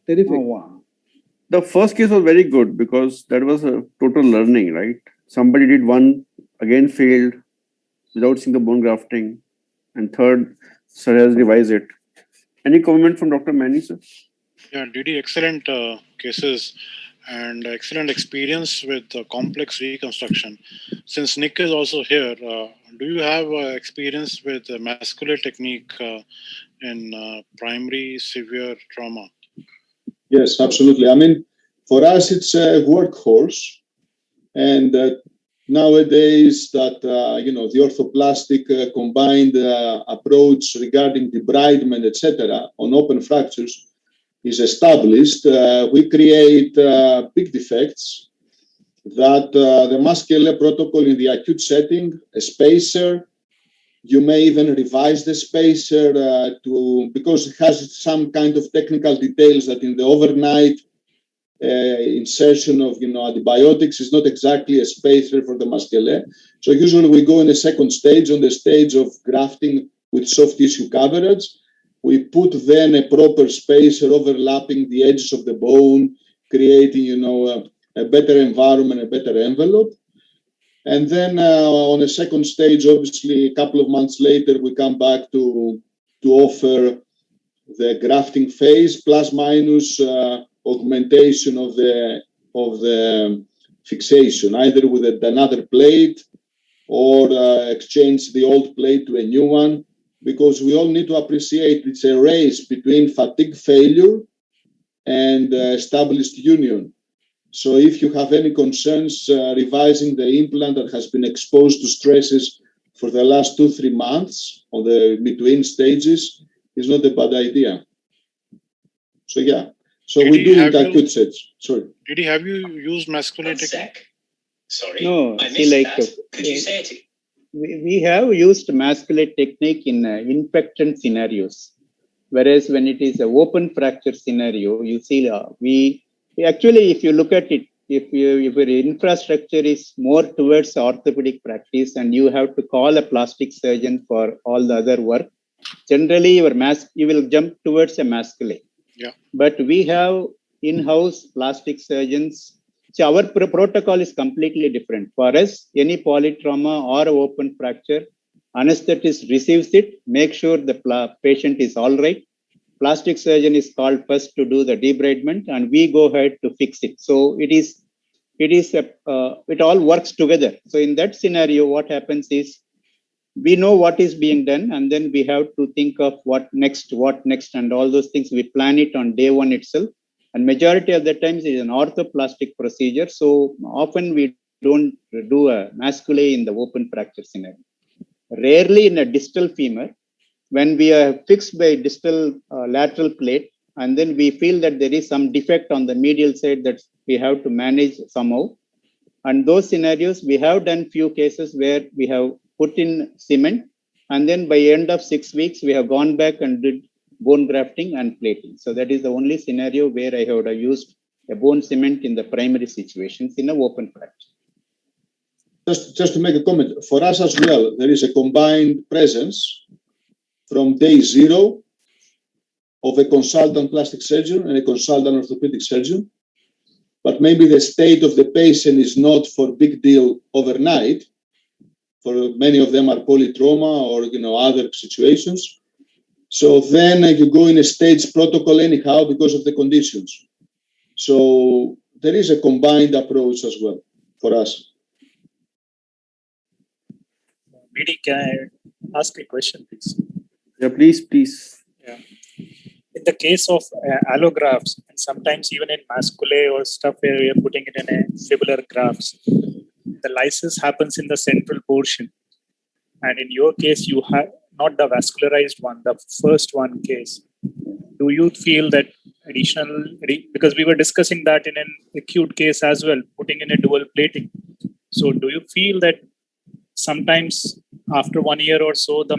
Terrific. Oh, wow. The first case was very good because that was a total learning, right? Somebody did one, again failed without seeing the bone grafting, and third, sir has revised it. Any comment from Dr. Mani, sir? Yeah, Didi, excellent cases. and excellent experience with complex reconstruction. Since Nick is also here, do you have experience with muscular technique in primary severe trauma? Yes, absolutely. I mean, for us, it's a workhorse. And nowadays that, the orthoplastic combined approach regarding debridement, etc., on open fractures is established, we create big defects that the muscular protocol in the acute setting, a spacer, you may even revise the spacer because it has some kind of technical details that in the overnight insertion of antibiotics is not exactly a spacer for the muscle. So usually we go in a second stage, on the stage of grafting with soft tissue coverage. We put then a proper spacer overlapping the edges of the bone, creating a better environment, a better envelope. And then on a second stage, obviously a couple of months later, we come back to offer the grafting phase plus minus augmentation of the fixation, either with another plate or exchange the old plate to a new one, because we all need to appreciate it's a race between fatigue failure and established union. So if you have any concerns revising the implant that has been exposed to stresses for the last 2-3 months on the between stages, is not a bad idea. So yeah. So we do it acute sets. Sorry. Did he have you used muscular technique? Sorry. No, see, like could you say it? We have used muscular technique in infection scenarios, whereas when it is an open fracture scenario, you see we actually, if you look at it, if your infrastructure is more towards orthopedic practice and you have to call a plastic surgeon for all the other work, generally you will jump towards a muscular. Yeah. But we have in-house plastic surgeons. So our protocol is completely different. For us, any polytrauma or open fracture, anesthetist receives it, make sure the patient is all right. Plastic surgeon is called first to do the debridement, and we go ahead to fix it. So it all works together. So in that scenario, what happens is we know what is being done, and then we have to think of what next, and all those things. We plan it on day one itself. And majority of the times it is an orthoplastic procedure. So often we don't do a muscular in the open fracture scenario. Rarely in a distal femur, when we are fixed by distal lateral plate, and then we feel that there is some defect on the medial side that we have to manage somehow. And those scenarios, we have done few cases where we have put in cement, and then by end of 6 weeks, we have gone back and did bone grafting and plating. So that is the only scenario where I have used a bone cement in the primary situations in an open fracture. Just to make a comment, for us as well, there is a combined presence from day 0 of a consultant plastic surgeon and a consultant orthopedic surgeon. But maybe the state of the patient is not for big deal overnight. For many of them are polytrauma or other situations. So then you go in a stage protocol anyhow because of the conditions. So there is a combined approach as well for us. BD, can I ask a question, please? Yeah, please. Yeah. In the case of allografts, and sometimes even in musculae or stuff where we are putting it in a fibular grafts, the lysis happens in the central portion. And in your case, you have not the vascularized one, the first one case. Do you feel that because we were discussing that in an acute case as well, putting in a dual plating. So do you feel that sometimes after 1 year or so, the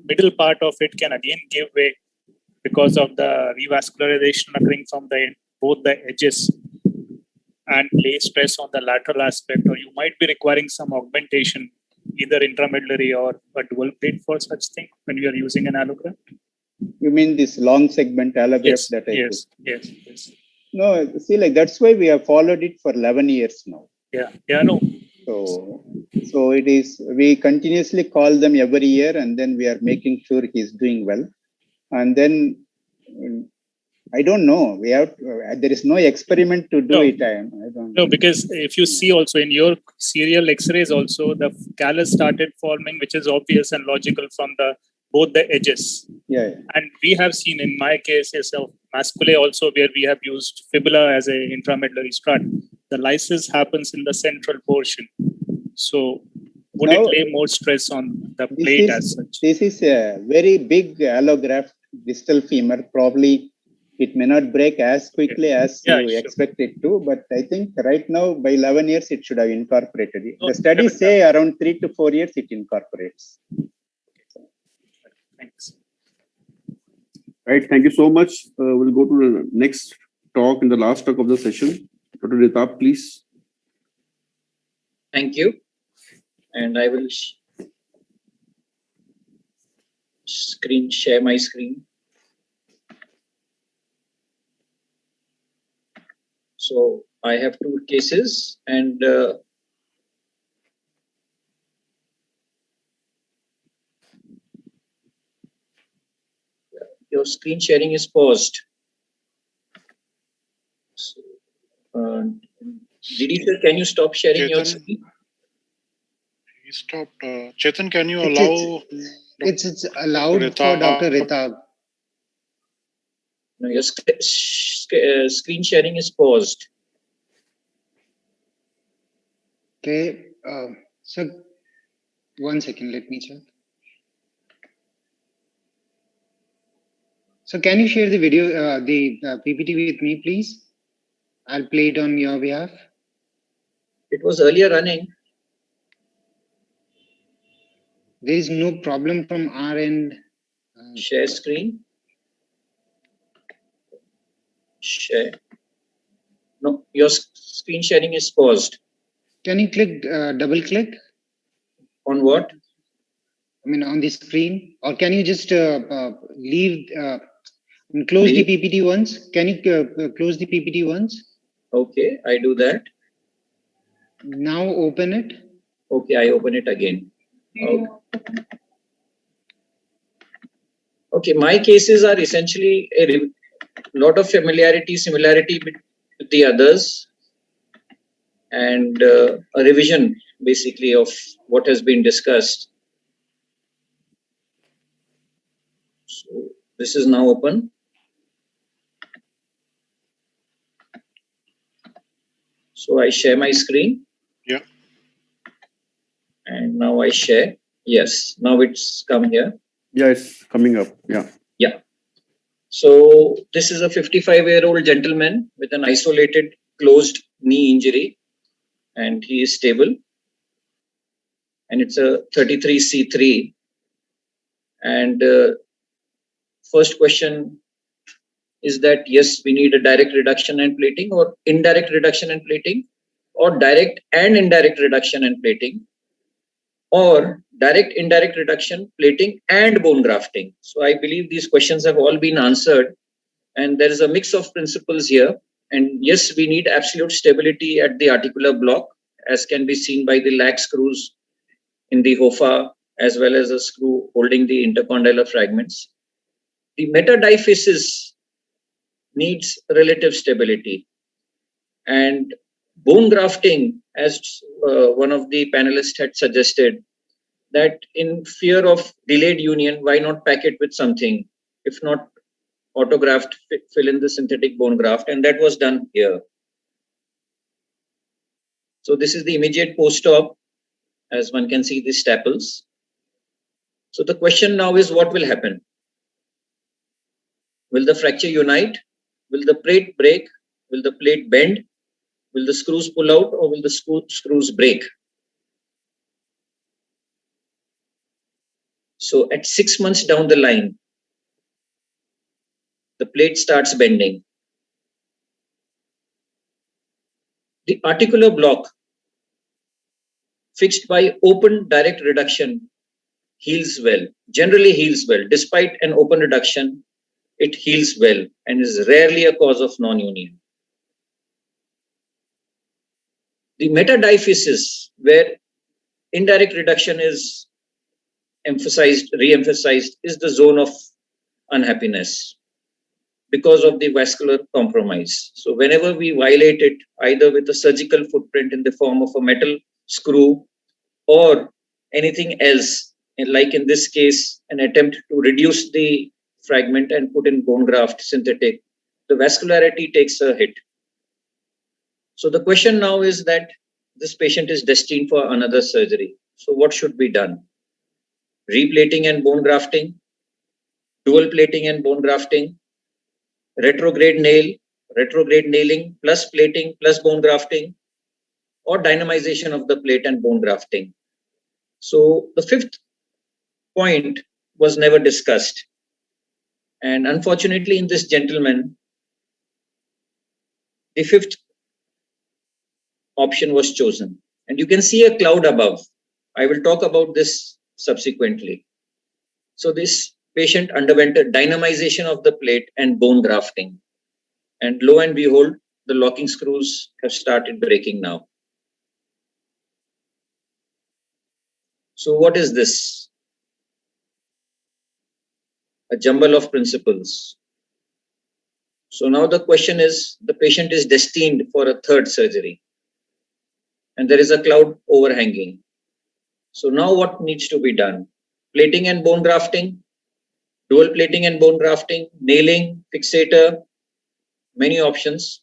middle part of it can again give way because of the revascularization occurring from both the edges and lay stress on the lateral aspect, or you might be requiring some augmentation, either intramedullary or a dual plate for such thing when you are using an allograft? You mean this long segment allograft that I put? Yes. No, see, like that's why we have followed it for 11 years now. Yeah, no. So it is, we continuously call them every year, and then we are making sure he's doing well. And then I don't know. We have there is no experiment to do No. it. I don't No, because if you see also in your serial X-rays also, the callus started forming, which is obvious and logical from both the edges. Yeah. And we have seen in my cases of masculae also, where we have used fibula as a intramedullary strut, the lysis happens in the central portion. So would it lay more stress on the plate as such? This is a very big allograft distal femur. Probably it may not break as quickly as you expect it to, but I think right now by 11 years it should have incorporated it. The studies say around 3 to 4 years it incorporates. Thanks. Right, thank you so much. We'll go to the next talk in the last talk of the session. Dr. Ritab, please. Thank you. And I will share my screen. So I have two cases, and your screen sharing is paused. So, Didi sir, can you stop sharing your screen? He stopped. Chetan, can you allow? It's allowed for Dr. Ritab. No, your screen sharing is paused. Okay, so 1 second, let me check. So can you share the video, the PPT with me, please? I'll play it on your behalf. It was earlier running. There is no problem from our end. Share screen. Share. No, your screen sharing is paused. Can you click, double click? On what? I mean, on the screen, or can you just leave, close the PPT once? Can you close the PPT once? Okay, I do that. Now open it. Okay, I open it again. Okay. Okay, my cases are essentially a lot of similarity with the others, and a revision basically of what has been discussed. So this is now open. So I share my screen. Yeah. And now I share. Yes, now it's come here. Yeah, it's coming up. Yeah. Yeah. So this is a 55-year-old gentleman with an isolated closed knee injury, and he is stable. And it's a 33C3. And first question is that, yes, we need a direct reduction and plating, or indirect reduction and plating, or direct and indirect reduction and plating, or direct indirect reduction, plating, and bone grafting. So I believe these questions have all been answered, and there is a mix of principles here. And yes, we need absolute stability at the articular block, as can be seen by the lag screws in the HOFA, as well as a screw holding the intercondylar fragments. The metadiaphysis needs relative stability. And bone grafting, as one of the panelists had suggested, that in fear of delayed union, why not pack it with something? If not autograft, fill in the synthetic bone graft, and that was done here. So this is the immediate post-op, as one can see the staples. So the question now is, what will happen? Will the fracture unite? Will the plate break? Will the plate bend? Will the screws pull out, or will the screws break? So at 6 months down the line, the plate starts bending. The articular block fixed by open direct reduction heals well, generally heals well. Despite an open reduction, it heals well and is rarely a cause of non-union. The metadiaphysis, where indirect reduction is emphasized, re-emphasized, is the zone of unhappiness. because of the vascular compromise. So whenever we violate it, either with a surgical footprint in the form of a metal screw or anything else, like in this case, an attempt to reduce the fragment and put in bone graft synthetic, the vascularity takes a hit. So the question now is that this patient is destined for another surgery. So what should be done? Replating and bone grafting, dual plating and bone grafting, retrograde nailing plus plating plus bone grafting, or dynamization of the plate and bone grafting. So the fifth point was never discussed. And unfortunately, in this gentleman, the fifth option was chosen. And you can see a cloud above. I will talk about this subsequently. So this patient underwent a dynamization of the plate and bone grafting. And lo and behold, the locking screws have started breaking now. So what is this? A jumble of principles. So now the question is, the patient is destined for a third surgery. And there is a cloud overhanging. So now what needs to be done? Plating and bone grafting, dual plating and bone grafting, nailing, fixator, many options.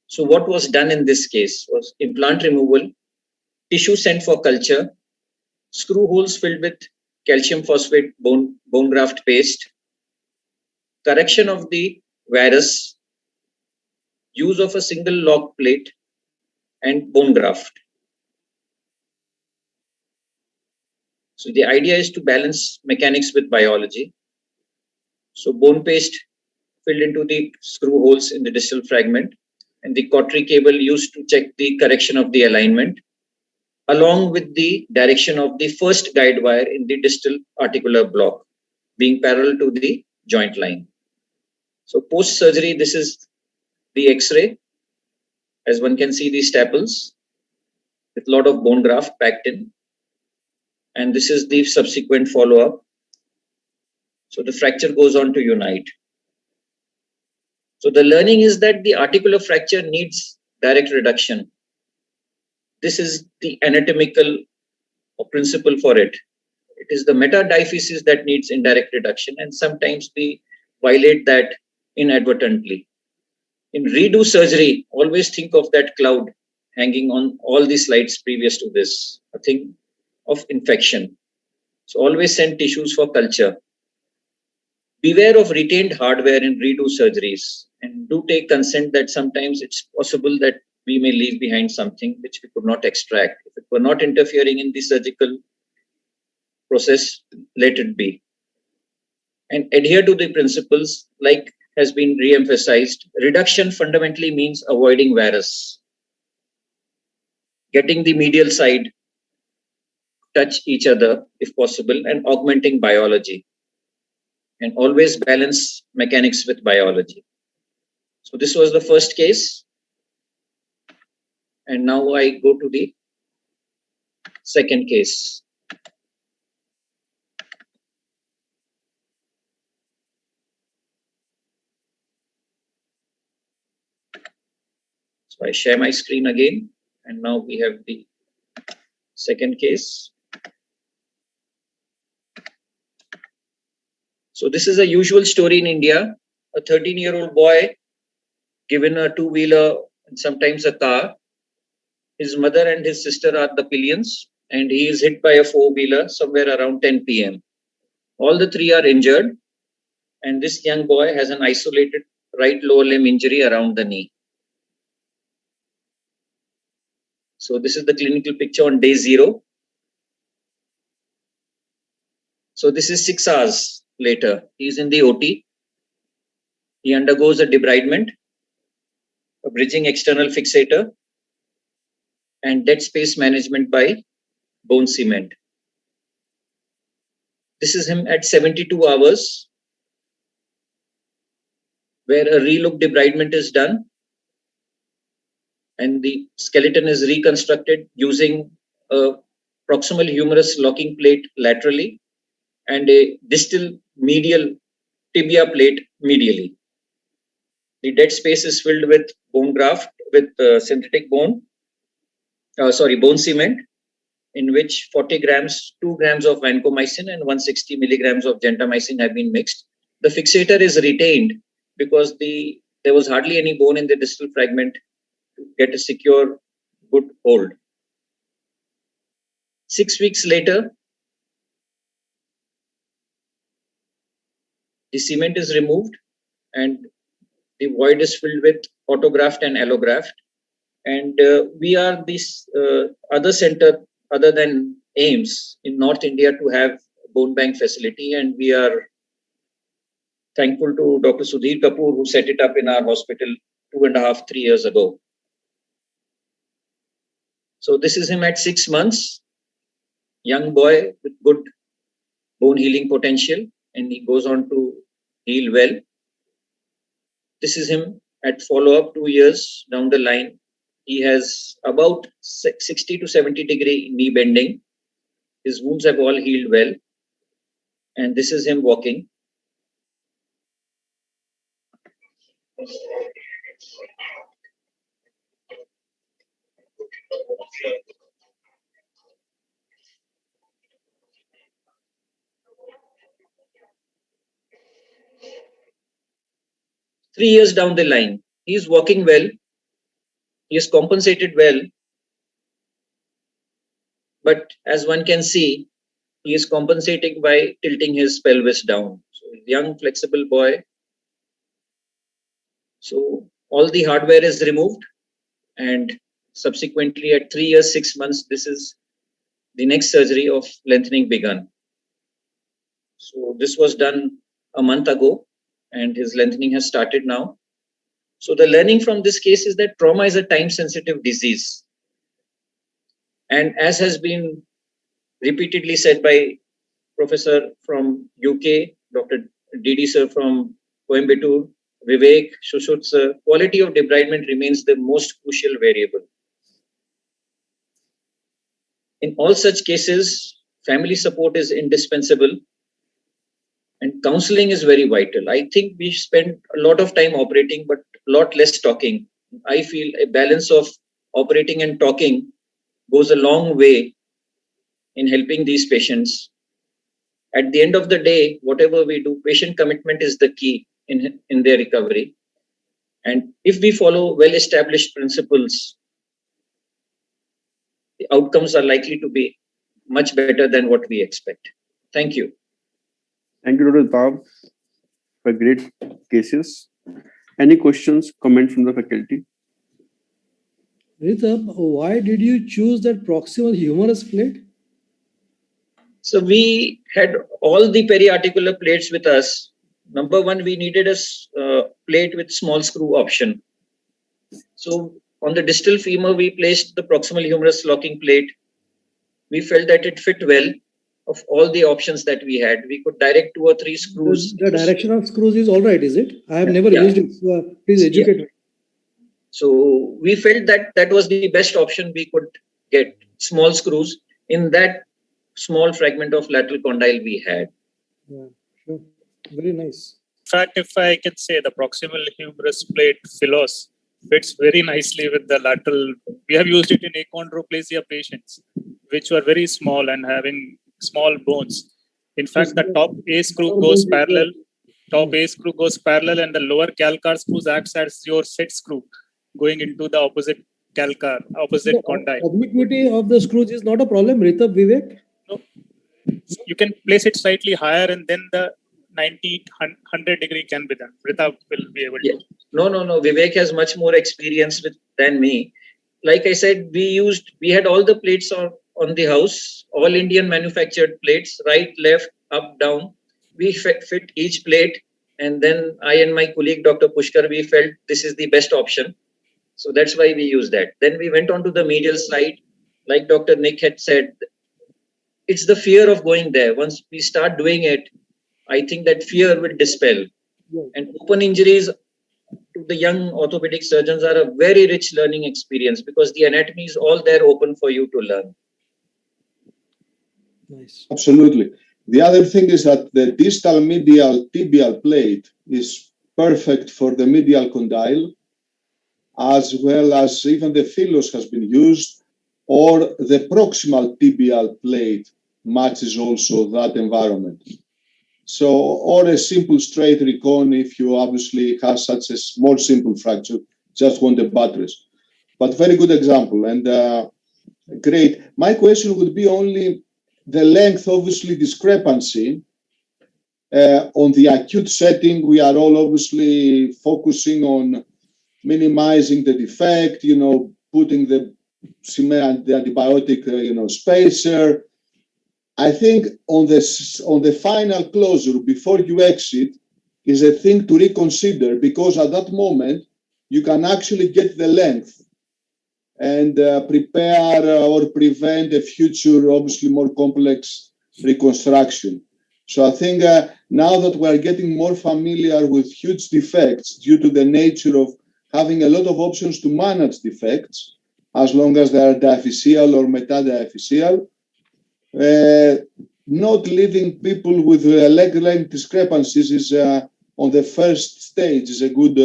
So what was done in this case was implant removal, tissue sent for culture, screw holes filled with calcium phosphate bone graft paste, correction of the varus, use of a single lock plate, and bone graft. So the idea is to balance mechanics with biology. So bone paste filled into the screw holes in the distal fragment, and the cautery cable used to check the correction of the alignment, along with the direction of the first guide wire in the distal articular block, being parallel to the joint line. So post-surgery, this is the X-ray. As one can see, these staples with a lot of bone graft packed in. And this is the subsequent follow-up. So the fracture goes on to unite. So the learning is that the articular fracture needs direct reduction. This is the anatomical principle for it. It is the metadiaphysis that needs indirect reduction, and sometimes we violate that inadvertently. In redo surgery, always think of that cloud hanging on all the slides previous to this, a thing of infection. So always send tissues for culture. Beware of retained hardware in redo surgeries, and do take consent that sometimes it's possible that we may leave behind something which we could not extract. If it were not interfering in the surgical process, let it be. And adhere to the principles like has been re-emphasized. Reduction fundamentally means avoiding varus, getting the medial side touch each other if possible, and augmenting biology. And always balance mechanics with biology. So this was the first case. And now I go to the second case. So I share my screen again. And now we have the second case. So this is a usual story in India. A 13-year-old boy given a two-wheeler and sometimes a car. His mother and his sister are the pillions, and he is hit by a four-wheeler somewhere around 10 p.m. All the three are injured, and this young boy has an isolated right lower limb injury around the knee. So this is the clinical picture on day 0. So this is 6 hours later. He is in the OT. He undergoes a debridement, a bridging external fixator, and dead space management by bone cement. This is him at 72 hours, where a relook debridement is done, and the skeleton is reconstructed using a proximal humerus locking plate laterally and a distal medial tibia plate medially. The dead space is filled with bone graft, with synthetic bone, bone cement, in which 40 grams, 2 grams of vancomycin and 160 milligrams of gentamicin have been mixed. The fixator is retained because there was hardly any bone in the distal fragment to get a secure, good hold. 6 weeks later, the cement is removed and the void is filled with autograft and allograft. And we are this other center other than AIMS in North India to have bone bank facility, and we are thankful to Dr. Sudhir Kapoor, who set it up in our hospital 2.5, 3 years ago. So this is him at 6 months, young boy with good bone healing potential, and he goes on to heal well. This is him at follow-up 2 years down the line. He has about 60 to 70 degree knee bending. His wounds have all healed well. And this is him walking. Three years down the line, he is walking well. He is compensated well. But as one can see, he is compensating by tilting his pelvis down. So, young, flexible boy. So, all the hardware is removed. And subsequently, at 3 years, 6 months, this is the next surgery of lengthening begun. So, this was done a month ago, and his lengthening has started now. So, the learning from this case is that trauma is a time-sensitive disease. And as has been repeatedly said by Professor from UK, Dr. D.D. sir from Coimbatore, Vivek, Shushut sir, quality of debridement remains the most crucial variable. In all such cases, family support is indispensable and counseling is very vital. I think we spend a lot of time operating, but a lot less talking. I feel a balance of operating and talking goes a long way in helping these patients. At the end of the day, whatever we do, patient commitment is the key in their recovery. And if we follow well-established principles, the outcomes are likely to be much better than what we expect. Thank you. Thank you, Dr. Tab, for great cases. Any questions, comments from the faculty? Ritab, why did you choose that proximal humerus plate? So we had all the periarticular plates with us. Number one, we needed a plate with small screw option. So on the distal femur, we placed the proximal humerus locking plate. We felt that it fit well of all the options that we had. We could direct 2 or 3 screws. The direction of screws is all right, is it? I have never used it. So please educate me. So we felt that that was the best option we could get. Small screws in that small fragment of lateral condyle we had. Yeah, sure. Very nice. In fact, if I can say, the proximal humerus plate philos fits very nicely with the lateral. We have used it in achondroplasia patients, which were very small and having small bones. In fact, the top A screw goes parallel. Top A screw goes parallel, and the lower calcar screws acts as your set screw going into the opposite calcar, opposite condyle. Obliquity of the screws is not a problem, Ritab, Vivek? No. You can place it slightly higher, and then the 90, 100 degree can be done. Ritab will be able to. No. Vivek has much more experience than me. Like I said, we had all the plates on the house, all Indian manufactured plates, right, left, up, down. We fit each plate, and then I and my colleague, Dr. Pushkar, we felt this is the best option. So that's why we used that. Then we went on to the medial side. Like Dr. Nick had said, it's the fear of going there. Once we start doing it, I think that fear will dispel. Yeah. And open injuries to the young orthopedic surgeons are a very rich learning experience because the anatomy is all there open for you to learn. Nice. Absolutely. The other thing is that the distal medial tibial plate is perfect for the medial condyle, as well as even the philos has been used, or the proximal tibial plate matches also that environment. So, or a simple straight recon if you obviously have such a small simple fracture, just want a buttress. But very good example and great. My question would be only the length, obviously discrepancy. On the acute setting, we are all obviously focusing on minimizing the defect, putting the antibiotic, spacer. I think on the final closure before you exit is a thing to reconsider, because at that moment you can actually get the length and prepare or prevent a future, obviously more complex reconstruction. So I think now that we're getting more familiar with huge defects due to the nature of having a lot of options to manage defects, as long as they are diaphyseal or metadiaphyseal, not leaving people with leg length discrepancies is on the first stage is a good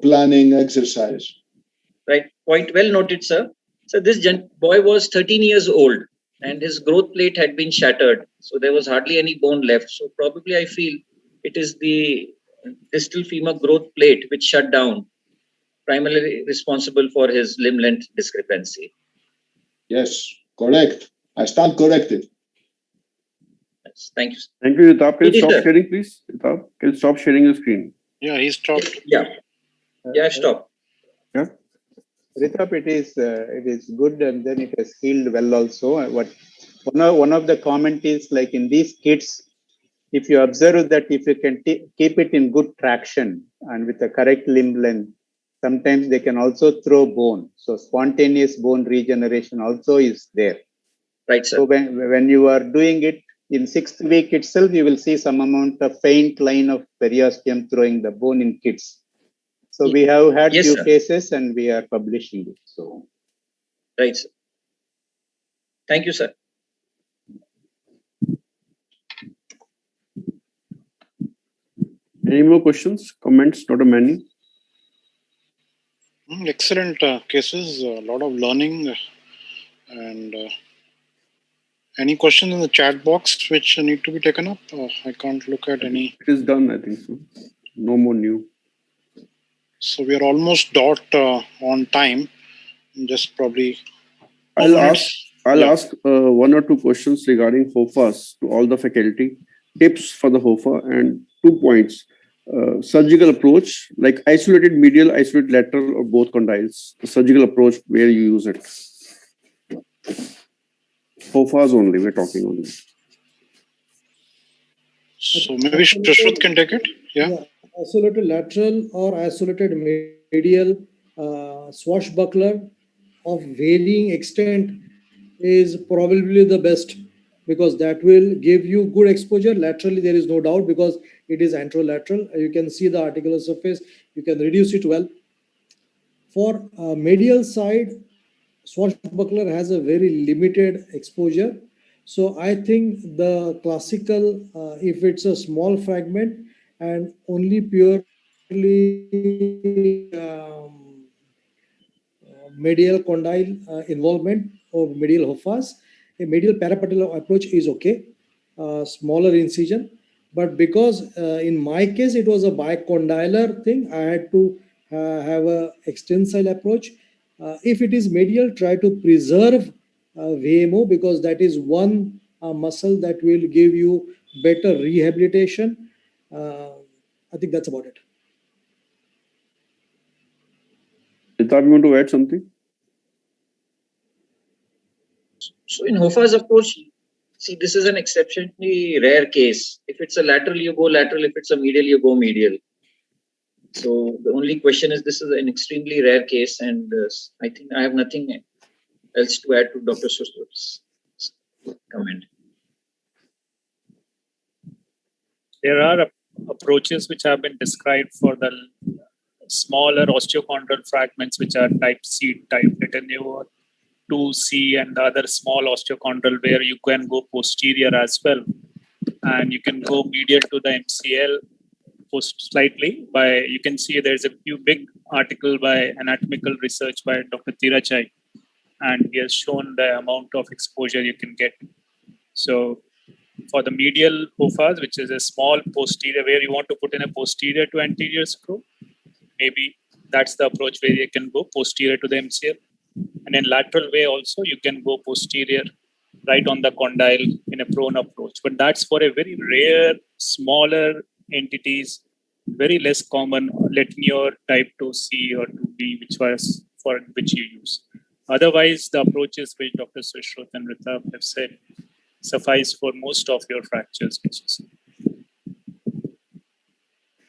planning exercise. Right, quite well noted, sir. So this boy was 13 years old and his growth plate had been shattered, so there was hardly any bone left. So probably I feel it is the distal femur growth plate which shut down, primarily responsible for his limb length discrepancy. Yes, correct. I stand corrected. Yes, thank you. Thank you, Yutab. Can you stop sir. sharing, please? Yutab, can you stop sharing your screen? Yeah, he stopped. Yeah, stop. Yeah. Ritap, it is good, and then it has healed well also. One of the comment is like in these kids, if you observe that if you can keep it in good traction and with the correct limb length, sometimes they can also throw bone. So spontaneous bone regeneration also is there. Right, sir. So when you are doing it in 6th week itself, you will see some amount of faint line of periosteum throwing the bone in kids. So we have had few cases and we are publishing it. So, right, sir. Thank you, sir. Any more questions, comments? Not a many. Excellent cases, a lot of learning. And any questions in the chat box which need to be taken up? I can't look at any. It is done, I think so. No more new. So we are almost on time. Just probably. I'll ask one or two questions regarding HOFAs to all the faculty. Tips for the HOFA and 2 points. Surgical approach, like isolated medial, isolated lateral, or both condyles. The surgical approach where you use it. HOFAs only, we're talking only. So maybe Shushruth can take it. Yeah. Isolated lateral or isolated medial swashbuckler of varying extent is probably the best, because that will give you good exposure. Laterally, there is no doubt, because it is anterolateral. You can see the articular surface. You can reduce it well. For medial side, swashbuckler has a very limited exposure. So I think the classical, if it's a small fragment and only purely medial condyle involvement or medial HOFAs, a medial parapatellar approach is okay, smaller incision. But because in my case it was a bicondylar thing, I had to have a extensile approach. If it is medial, try to preserve VMO, because that is one muscle that will give you better rehabilitation. I think that's about it. Ritap, you want to add something? So in HOFA's approach, see, this is an exceptionally rare case. If it's a lateral, you go lateral. If it's a medial, you go medial. So the only question is, this is an extremely rare case, and I think I have nothing else to add to Dr. Shushruth's comment. There are approaches which have been described for the smaller osteochondral fragments, which are type C, type Netanyahu, 2C, and the other small osteochondral, where you can go posterior as well. And you can go medial to the MCL post slightly by, you can see there's a few big article by anatomical research by Dr. Tirachai, and he has shown the amount of exposure you can get. So for the medial HOFAs, which is a small posterior, where you want to put in a posterior to anterior screw, maybe that's the approach where you can go posterior to the MCL. And in lateral way also, you can go posterior right on the condyle in a prone approach. But that's for a very rare, smaller entities, very less common Letnior type 2C or 2B, which was for which you use. Otherwise, the approaches which Dr. Sushruth and Ritab have said suffice for most of your fractures.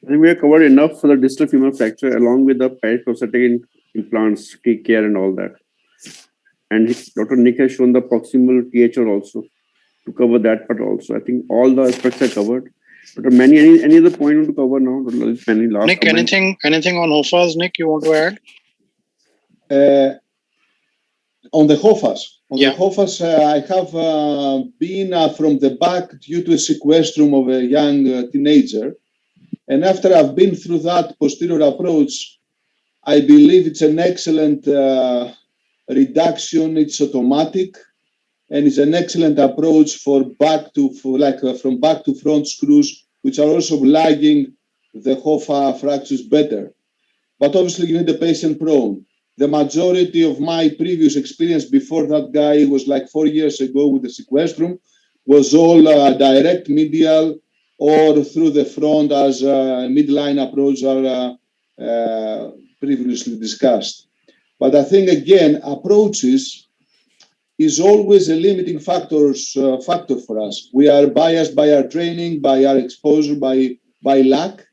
I think we have covered enough for the distal femur fracture along with the periprosthetic implants, T care and all that. And Dr. Nick has shown the proximal THR also to cover that part also. I think all the aspects are covered. But any other point you want to cover now? Any last Nick, comment? anything on HOFAs, Nick, you want to add? On the HOFAs. Yeah. The HOFAs, I have been from the back due to a sequestrum of a young teenager. And after I've been through that posterior approach, I believe it's an excellent reduction. It's automatic, and it's an excellent approach for from back to front screws, which are also lagging the HOFA fractures better. But obviously, you need the patient prone. The majority of my previous experience before that guy was like 4 years ago with the sequestrum was all direct medial or through the front as midline approach are previously discussed. But I think, again, approaches is always a limiting factor for us. We are biased by our training, by our exposure, by lack.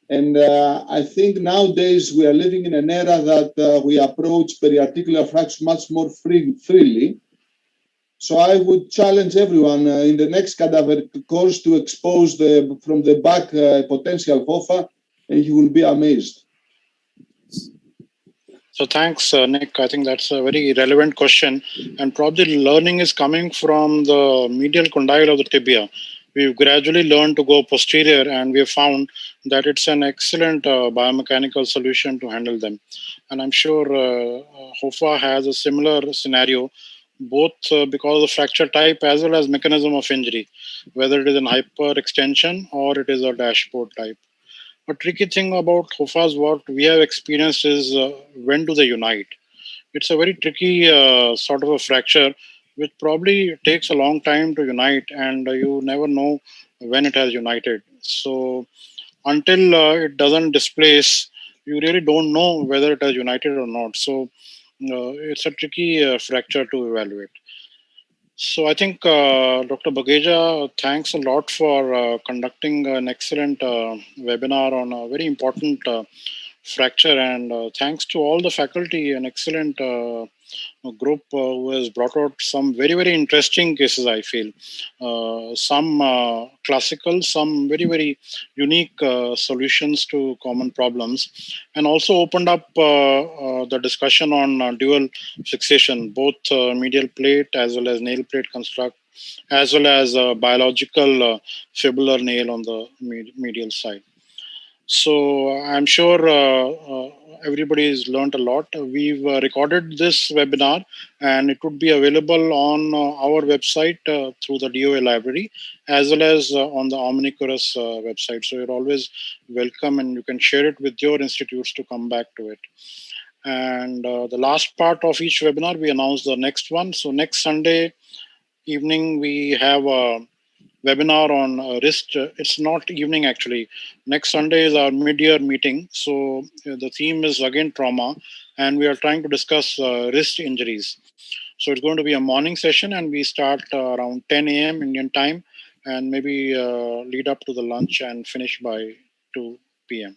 And I think nowadays we are living in an era that we approach periarticular fractures much more freely. So I would challenge everyone in the next cadaver course to expose from the back potential HOFA, and you will be amazed. So thanks, Nick. I think that's a very relevant question. And probably learning is coming from the medial condyle of the tibia. We've gradually learned to go posterior, and we have found that it's an excellent biomechanical solution to handle them. And I'm sure HOFA has a similar scenario, both because of the fracture type as well as mechanism of injury, whether it is an hyperextension or it is a dashboard type. A tricky thing about HOFAs, what we have experienced is when do they unite? It's a very tricky sort of a fracture, which probably takes a long time to unite, and you never know when it has united. So until it doesn't displace, you really don't know whether it has united or not. So it's a tricky fracture to evaluate. So I think Dr. Bageja, thanks a lot for conducting an excellent webinar on a very important fracture, and thanks to all the faculty, an excellent group who has brought out some very, very interesting cases, I feel. Some classical, some very, very unique solutions to common problems, and also opened up the discussion on dual fixation, both medial plate as well as nail plate construct, as well as biological fibular nail on the medial side. So I'm sure everybody has learned a lot. We've recorded this webinar, and it would be available on our website through the DOA library, as well as on the Omnicorus website. So you're always welcome, and you can share it with your institutes to come back to it. And the last part of each webinar, we announce the next one. So next Sunday evening, we have a webinar on wrist. It's not evening actually. Next Sunday is our mid-year meeting. So the theme is again trauma, and we are trying to discuss wrist injuries. So it's going to be a morning session, and we start around 10 a.m. Indian time, and maybe lead up to the lunch and finish by 2 p.m.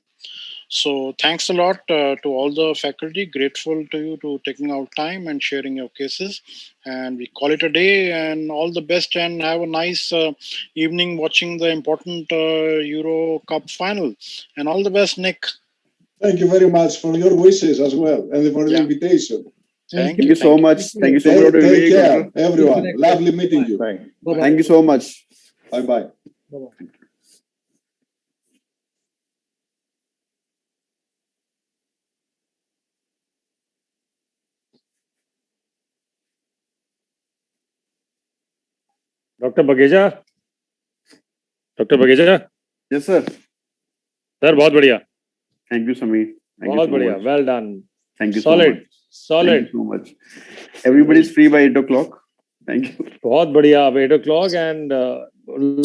So thanks a lot to all the faculty. Grateful to you to taking out time and sharing your cases. And we call it a day, and all the best, and have a nice evening watching the important Euro Cup final. And all the best, Nick. Thank you very much for your wishes as well, and for the invitation. Thank you so much. Thank you so much. Take care, everyone. Lovely meeting you. Thank you so much. Bye-bye. Bye-bye. Doctor Bageja, Yes, sir. Sir बहुत बढ़िया, Thank you, Sameer. Thank you बहुत so बढ़िया, much. Well done, Thank you so solid much. Solid, Thank you so much. Everybody's free by 8 o'clock. Thank you. बहुत बढ़िया. 8 o'clock and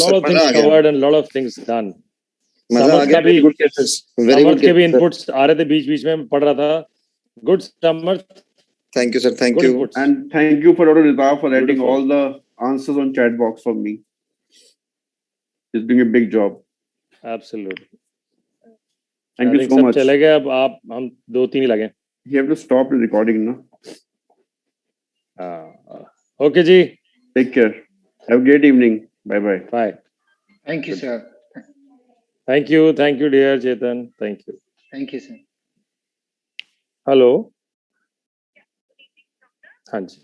lot of things covered and lot of things done. समर्थ का भी, समर्थ के भी inputs आ रहे थे बीच बीच में, पढ़ रहा था. Good Samarth. Thank you, sir. Thank Good you. inputs. And thank you for Dr. Rita for adding Beautiful. all the answers on chat box for me. He's doing a big job. Absolutely. Thank you so सब much. चले गए, अब आप हम 2-3 ही लगे. You have to stop the recording now. Okay ji. Take care. Have a great evening. Bye-bye. Bye. Thank you, sir. Thank you dear Chetan. Thank you. Thank you, sir. Hello. हाँ जी.